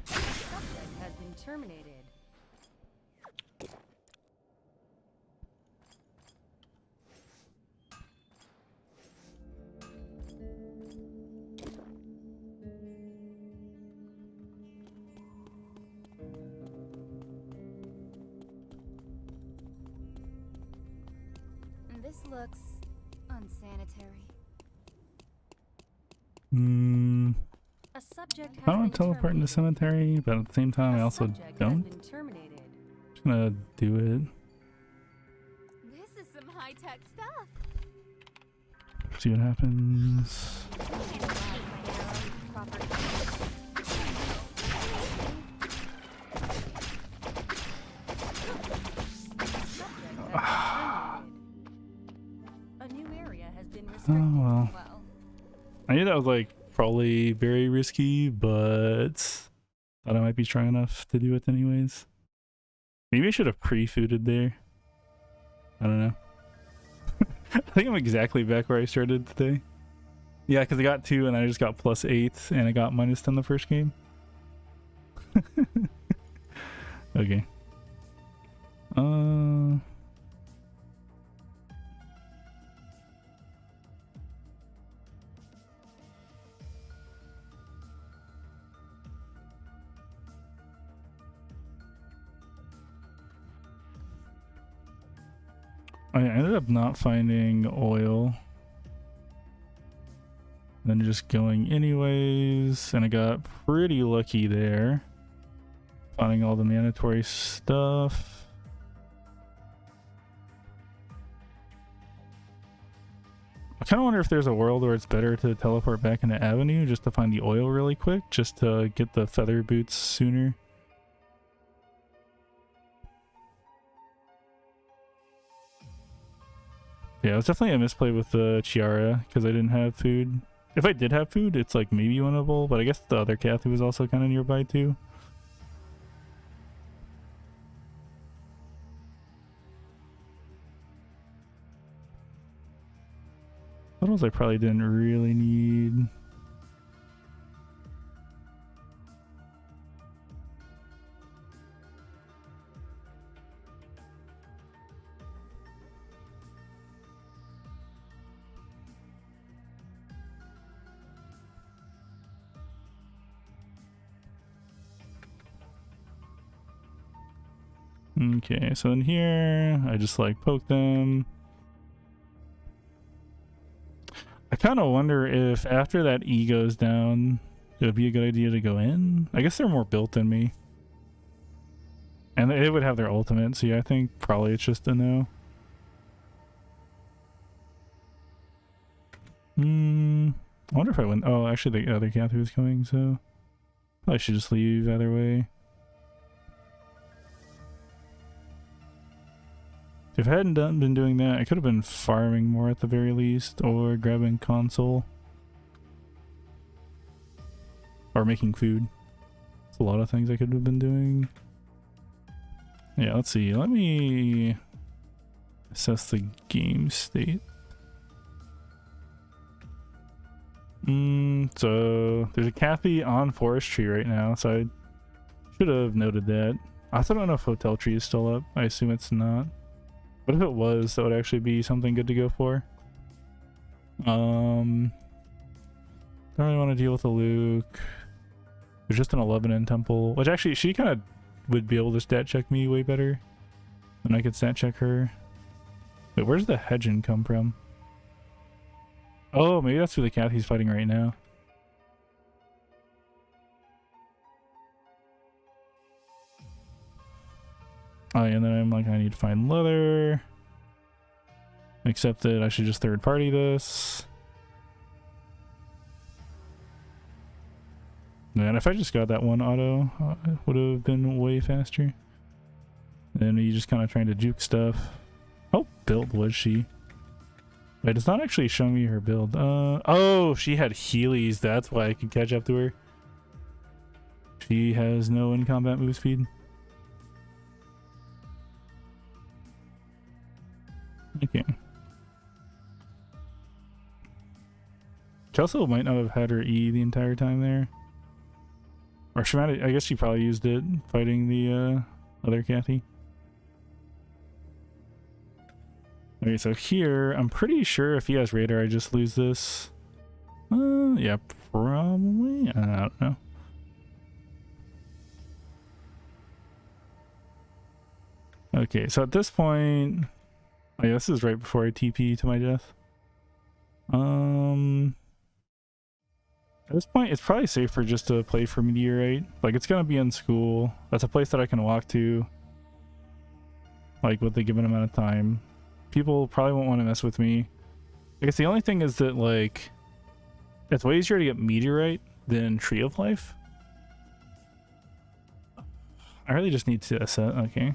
Subject has been terminated. This looks unsanitary. A subject has I don't been want to teleport into terminated. cemetery, but at the same time, I A also subject has don't. been terminated. Just gonna do it. This is some high-tech stuff. See what happens. A new area has been Oh restricted. well. Well, I knew that was like probably very risky, but thought I might be strong enough to do it anyways. Maybe I should have pre-fooded there. I don't know. I think I'm exactly back where I started today. Yeah, because I got 2 and I just got +8 and I got -10 the first game. Okay. I ended up not finding oil. Then just going anyways, and I got pretty lucky there. Finding all the mandatory stuff. I kind of wonder if there's a world where it's better to teleport back into Avenue just to find the oil really quick, just to get the feather boots sooner. Yeah, it was definitely a misplay with the Chiara because I didn't have food. If I did have food, it's like maybe winnable, but I guess the other Kathy was also kind of nearby too. Those I probably didn't really need. Okay, so in here, I just like poke them. I kind of wonder if after that E goes down, it would be a good idea to go in. I guess they're more built than me. And it would have their ultimate, so yeah, I think probably it's just a no. I wonder if I went. Oh, actually, the other Kathy was coming, so probably should just leave either way. If I hadn't been doing that, I could have been farming more at the very least, or grabbing console. Or making food. That's a lot of things I could have been doing. Yeah, let's see. Let me assess the game state. So there's a Kathy on forestry right now, so I should have noted that. I also don't know if Hotel Tree is still up. I assume it's not. But if it was, that would actually be something good to go for. Don't really want to deal with a Luke. There's just an 11 in temple, which actually she kind of would be able to stat check me way better than I could stat check her. Wait, where's the hedging come from? Oh, maybe that's who the Kathy's fighting right now. Oh, and then I'm like, I need to find leather. Except that I should just third party this. Man, if I just got that one auto, it would have been way faster. And you just kind of trying to juke stuff. How built was she? Wait, it's not actually showing me her build. Oh, she had Heelys. That's why I could catch up to her. She has no in-combat move speed. Okay. She also might not have had her E the entire time there. Or she might have, I guess she probably used it fighting the other Kathy. Okay, so here, I'm pretty sure if he has radar, I just lose this. Yeah, probably. I don't know. Okay, so at this point, oh yeah, this is right before I TP to my death. At this point, it's probably safer just to play for Meteorite. Like, it's gonna be in school. That's a place that I can walk to, like, with the given amount of time. People probably won't want to mess with me. I guess the only thing is that, like, it's way easier to get Meteorite than Tree of Life. I really just need to asset. Okay.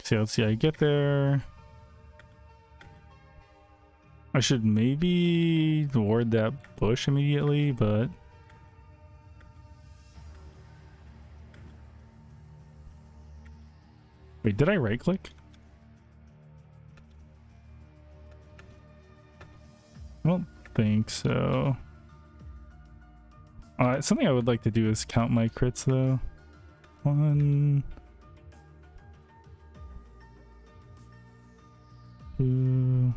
So let's see, I get there. I should maybe ward that bush immediately, but wait, did I right click? I don't think so. Something I would like to do is count my crits though. 1, 2.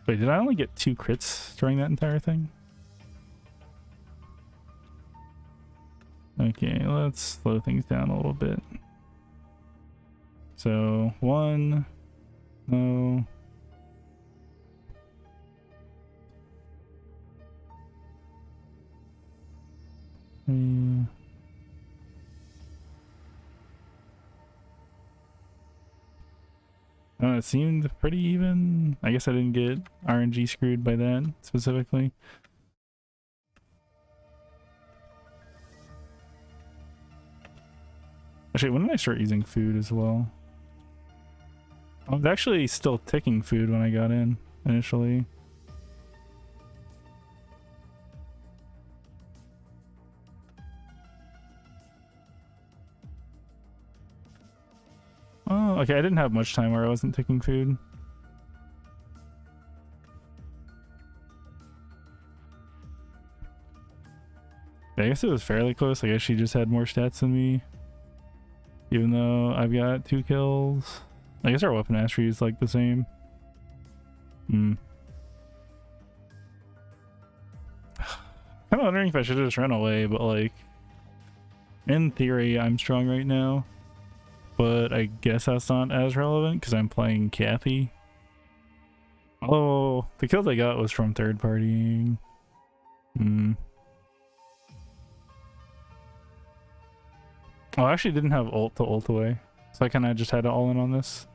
Wait, did I only get 2 crits during that entire thing? Okay, let's slow things down a little bit. So 1, no. It seemed pretty even. I guess I didn't get RNG screwed by that specifically. Actually, when did I start using food as well? I was actually still ticking food when I got in initially. Oh, okay, I didn't have much time where I wasn't taking food. Yeah, I guess it was fairly close. I guess she just had more stats than me. Even though I've got 2 kills. I guess our weapon mastery is like the same. Kinda wondering if I should have just run away, but like, in theory, I'm strong right now. But I guess that's not as relevant because I'm playing Kathy. Oh, the kills I got was from third partying. Oh, I actually didn't have ult to ult away. So I kind of just had to all in on this.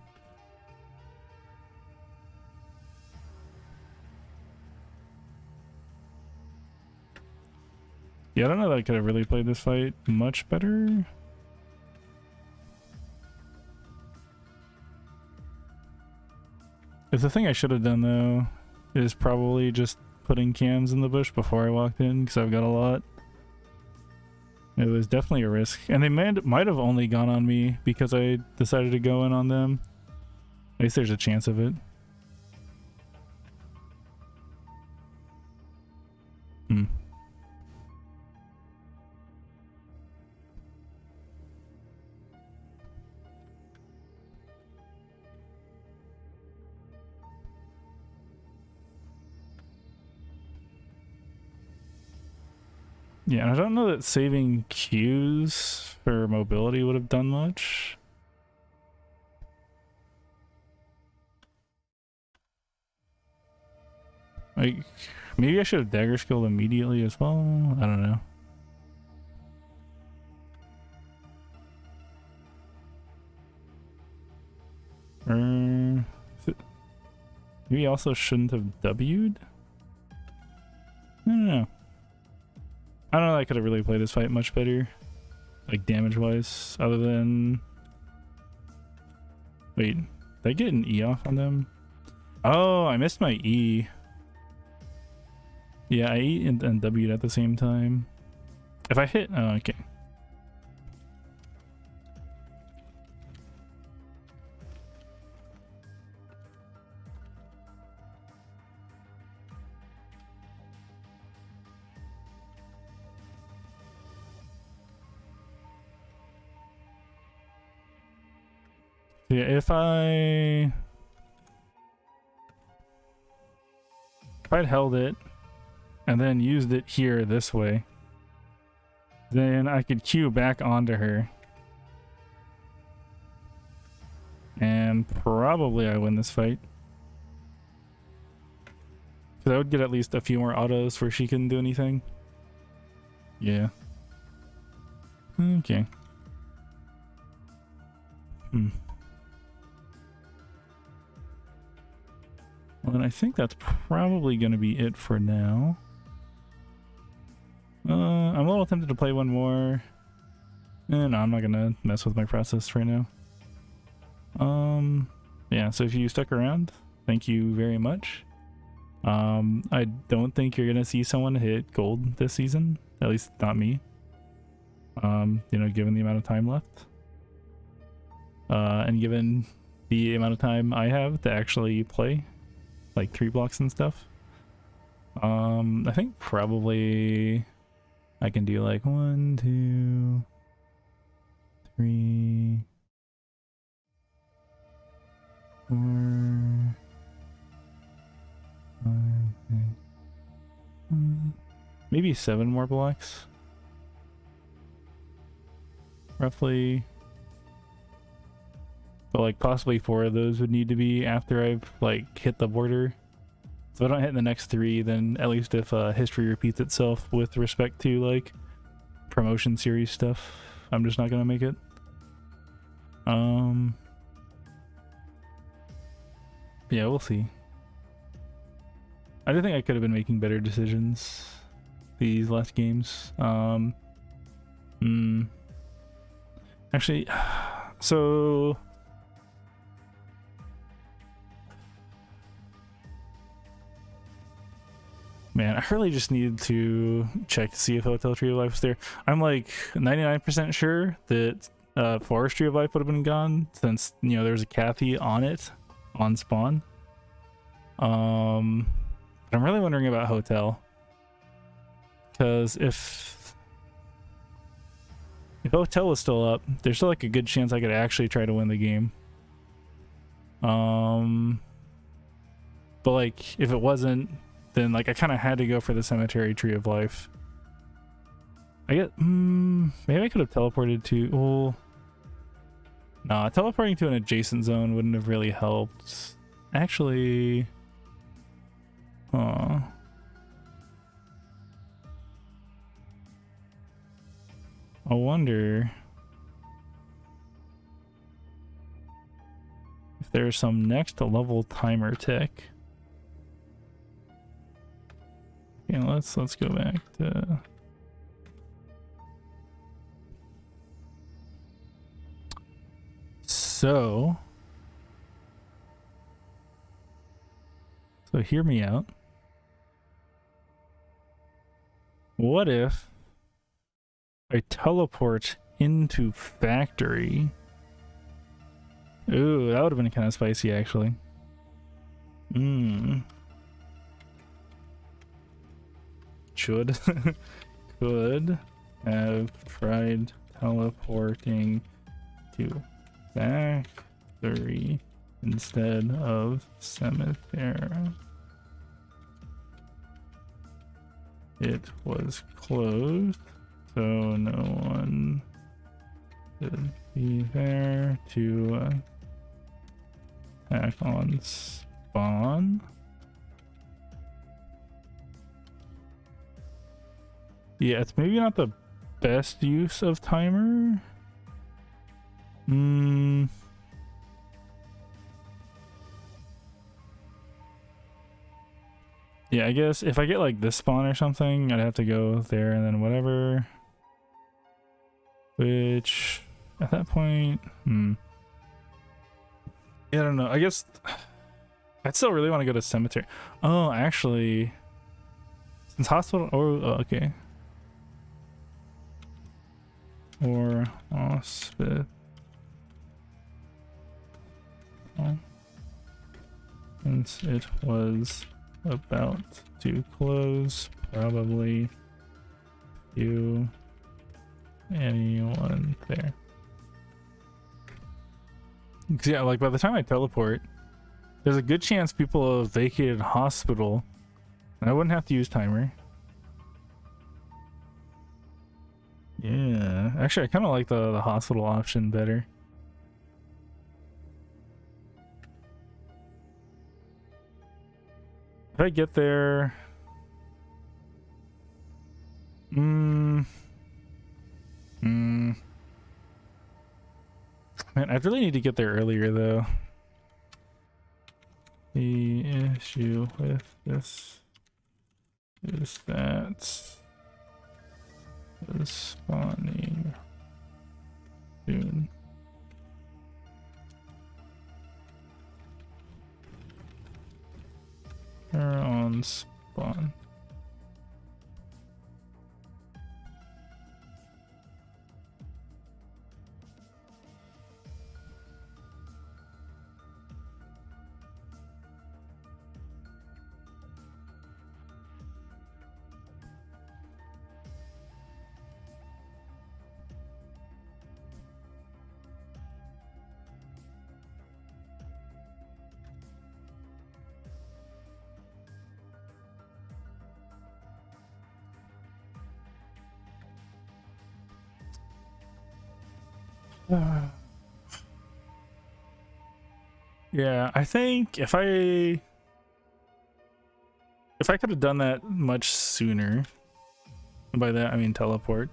Yeah, I don't know that I could have really played this fight much better. If the thing I should have done though is probably just putting cams in the bush before I walked in because I've got a lot. It was definitely a risk, and they might have only gone on me because I decided to go in on them. At least there's a chance of it. Yeah, and I don't know that saving Qs for mobility would have done much. Like, Maybe I should have dagger skilled immediately as well. I don't know. Maybe I also shouldn't have W'd? I don't know. I don't know, I could have really played this fight much better. Like damage wise, other than... Wait, did I get an E off on them? Oh, I missed my E. Yeah, I E and W'd at the same time. If I hit... Oh, okay. Yeah, if I'd held it and then used it here this way, then I could Q back onto her. And probably I win this fight. Because I would get at least a few more autos where she couldn't do anything. Yeah. Okay. Well, then I think that's probably going to be it for now. I'm a little tempted to play one more. No, I'm not going to mess with my process right now. Yeah, so if you stuck around, thank you very much. I don't think you're going to see someone hit gold this season. At least not me. You know, given the amount of time left. And given the amount of time I have to actually play. Like 3 blocks and stuff. I think probably I can do like 1, 2, 3, 4, 5, 6, maybe 7 more blocks. Roughly. But like possibly 4 of those would need to be after I've like hit the border. So if I don't hit the next 3, then at least if history repeats itself with respect to like promotion series stuff, I'm just not gonna make it. Yeah, we'll see. I do think I could have been making better decisions these last games. Actually, so man, I really just needed to check to see if Hotel Tree of Life was there. I'm like 99% sure that Forestry of Life would have been gone since, you know, there's a Kathy on it on spawn. But I'm really wondering about Hotel, because if Hotel was still up, there's still like a good chance I could actually try to win the game. But like if it wasn't, then like I kind of had to go for the Cemetery Tree of Life. I get maybe I could have teleported to, well, nah, teleporting to an adjacent zone wouldn't have really helped. Actually, I wonder if there's some next level timer tech. Yeah, let's go back to so hear me out. What if I teleport into factory? Ooh, that would have been kind of spicy actually. Should could have tried teleporting to factory instead of cemetery. It was closed, so no one could be there to attack on spawn. Yeah, it's maybe not the best use of timer. Yeah, I guess if I get like this spawn or something, I'd have to go there and then whatever. Which, at that point, yeah, I don't know. I guess I'd still really want to go to cemetery. Oh, actually, since hospital, okay. Or hospital. Since it was about to close, probably you anyone there. 'Cause yeah, like by the time I teleport, there's a good chance people have vacated hospital, and I wouldn't have to use timer. Yeah, actually, I kind of like the hospital option better. If I get there, man, I really need to get there earlier though. The issue with this is that it's spawning soon. Turn on spawn. Yeah, I think if I could have done that much sooner, and by that I mean teleport.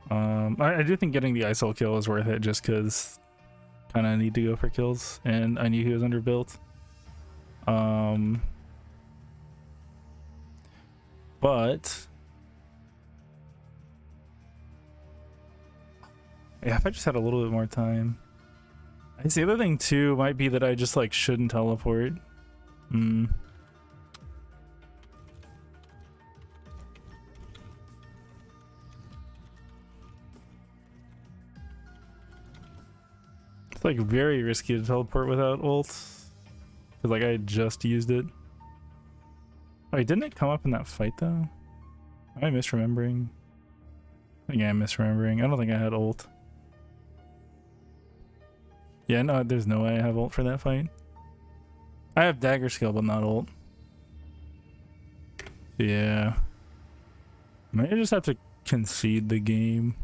I do think getting the ISOL kill is worth it just because kind of need to go for kills, and I knew he was underbuilt. But yeah, if I just had a little bit more time. I guess the other thing too might be that I just like shouldn't teleport. It's like very risky to teleport without ult, because like I just used it. Wait, didn't it come up in that fight though? Am I misremembering? I think I'm misremembering. I don't think I had ult. Yeah, no, there's no way I have ult for that fight. I have dagger skill, but not ult. Yeah. Maybe I just have to concede the game.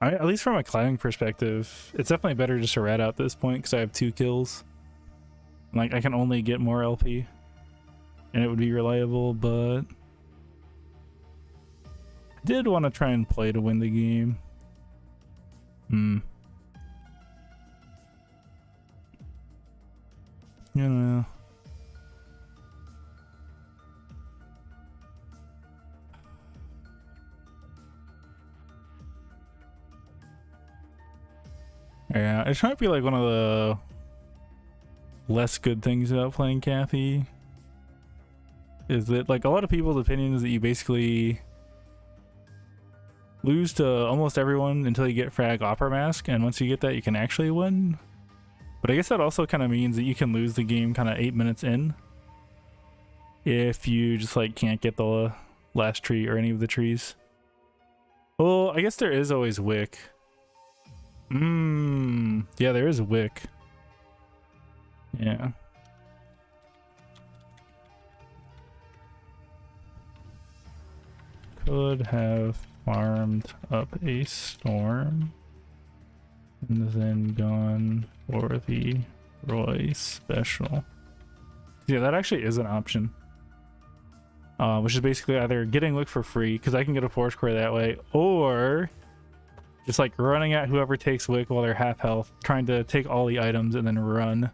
At least from a climbing perspective, it's definitely better just to rat out this point because I have 2 kills. Like, I can only get more LP. And it would be reliable, but I did want to try and play to win the game. You know. Yeah, it might be like one of the less good things about playing Kathy. Is that like a lot of people's opinion is that you basically lose to almost everyone until you get Frag Opera Mask, and once you get that you can actually win. But I guess that also kind of means that you can lose the game kind of 8 minutes in if you just like can't get the last tree or any of the trees. Well, I guess there is always Wick. Yeah, there is a Wick. Yeah. Could have farmed up a storm and then gone for the Roy special. Yeah, that actually is an option. Which is basically either getting Wick for free, because I can get a force core that way, or just like running at whoever takes Wick while they're half health, trying to take all the items and then run.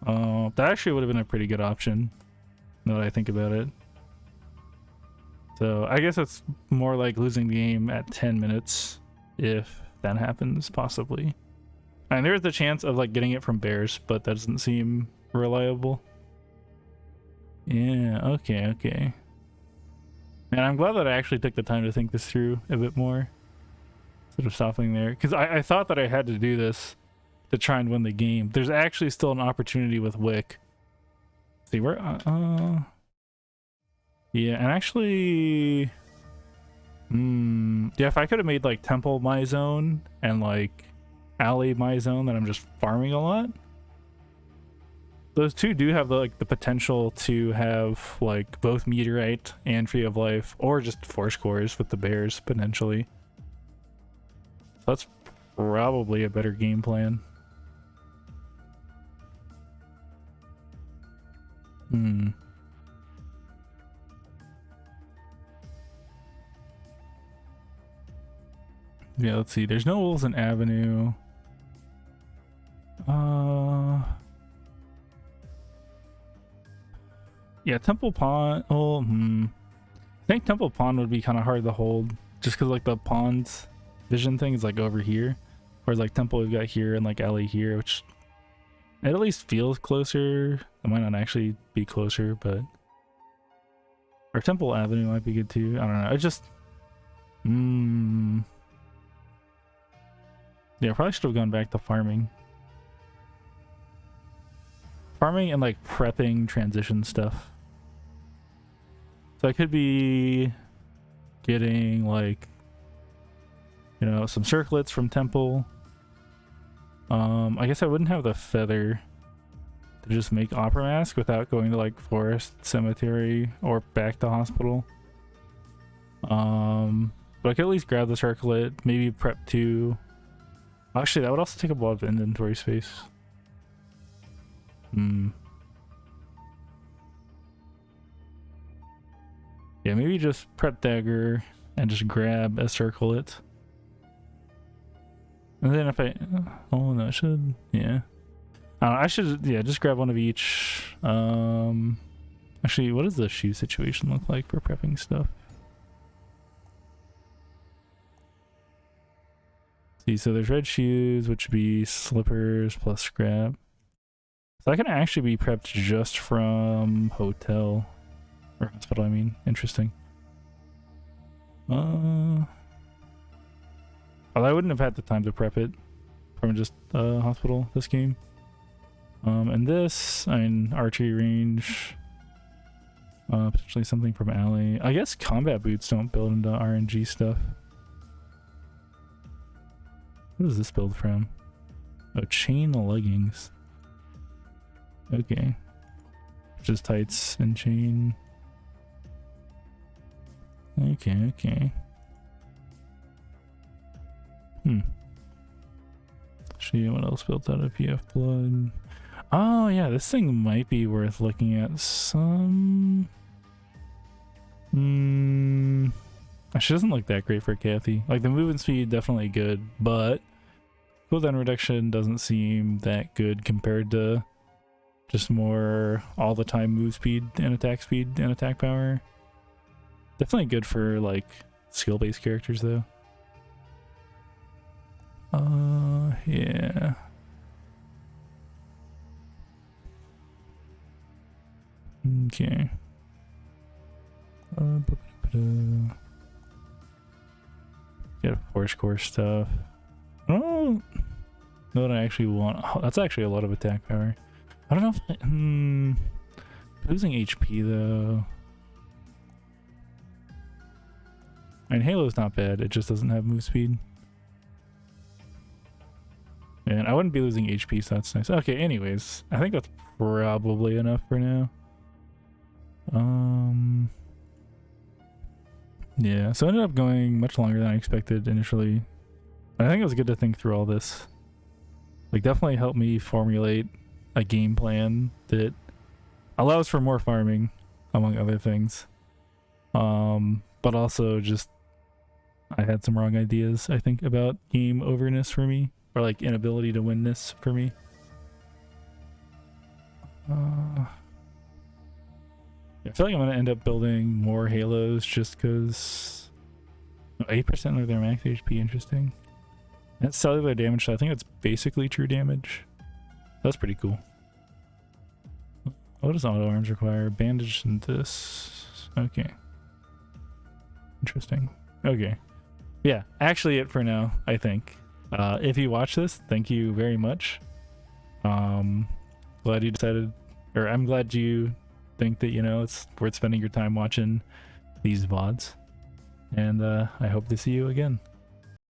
That actually would have been a pretty good option, now that I think about it. So I guess it's more like losing the game at 10 minutes, if that happens, possibly. And there's the chance of like getting it from bears, but that doesn't seem reliable. Yeah, okay. And I'm glad that I actually took the time to think this through a bit more, instead of stopping there. Because I thought that I had to do this to try and win the game. There's actually still an opportunity with Wick. See, where... yeah, and actually... yeah, if I could have made like Temple my zone and like Alley my zone, then I'm just farming a lot. Those two do have the potential to have like both Meteorite and Tree of Life, or just force cores with the bears potentially. So that's probably a better game plan. Yeah, let's see. There's no wolves in Avenue. Yeah, Temple Pond. Oh, I think Temple Pond would be kind of hard to hold, just because like the pond's vision thing is like over here, whereas like Temple we've got here and like Alley here, which it at least feels closer. It might not actually be closer, but or Temple Avenue might be good too. I don't know. I just yeah, I probably should have gone back to farming. Farming and like prepping transition stuff. So I could be getting like, you know, some circlets from Temple. I guess I wouldn't have the feather to just make Opera Mask without going to like Forest, Cemetery, or back to Hospital. But I could at least grab the circlet, maybe prep 2. Actually, that would also take up a lot of inventory space. Yeah, maybe just prep dagger and just grab a circlet. And then if I... oh no, I should... yeah. I should, yeah, just grab one of each. Actually, what does the shoe situation look like for prepping stuff? See, so there's red shoes, which would be slippers plus scrap. So I can actually be prepped just from hotel. Or hospital, I mean. Interesting. Well, I wouldn't have had the time to prep it from just hospital this game. And this, I mean, archery range. Potentially something from Alley. I guess combat boots don't build into RNG stuff. What is this build from? Oh, chain leggings. Okay. Just tights and chain. Okay. See what else built out of PF blood. Oh yeah, this thing might be worth looking at some. She doesn't look that great for Kathy. Like the movement speed definitely good, but cooldown reduction doesn't seem that good compared to just more all the time move speed and attack power. Definitely good for like skill based characters though. Yeah. Okay. Get force core stuff. I don't know what I actually want. Oh, that's actually a lot of attack power. I don't know if losing HP though. I mean, Halo's not bad. It just doesn't have move speed. And I wouldn't be losing HP, so that's nice. Okay, anyways, I think that's probably enough for now. Yeah, so I ended up going much longer than I expected initially. I think it was good to think through all this like definitely helped me formulate a game plan that allows for more farming, among other things. But also just I had some wrong ideas, I think, about game overness for me, or like inability to winness for me. I feel like I'm gonna end up building more Halos just because 8% of their max HP, interesting. That's cellular damage, so I think it's basically true damage. That's pretty cool. What does auto arms require? Bandage and this. Okay. Interesting. Okay. Yeah, actually it for now, I think. If you watch this, thank you very much. Glad you decided, or I'm glad you think that, you know, it's worth spending your time watching these VODs. And I hope to see you again.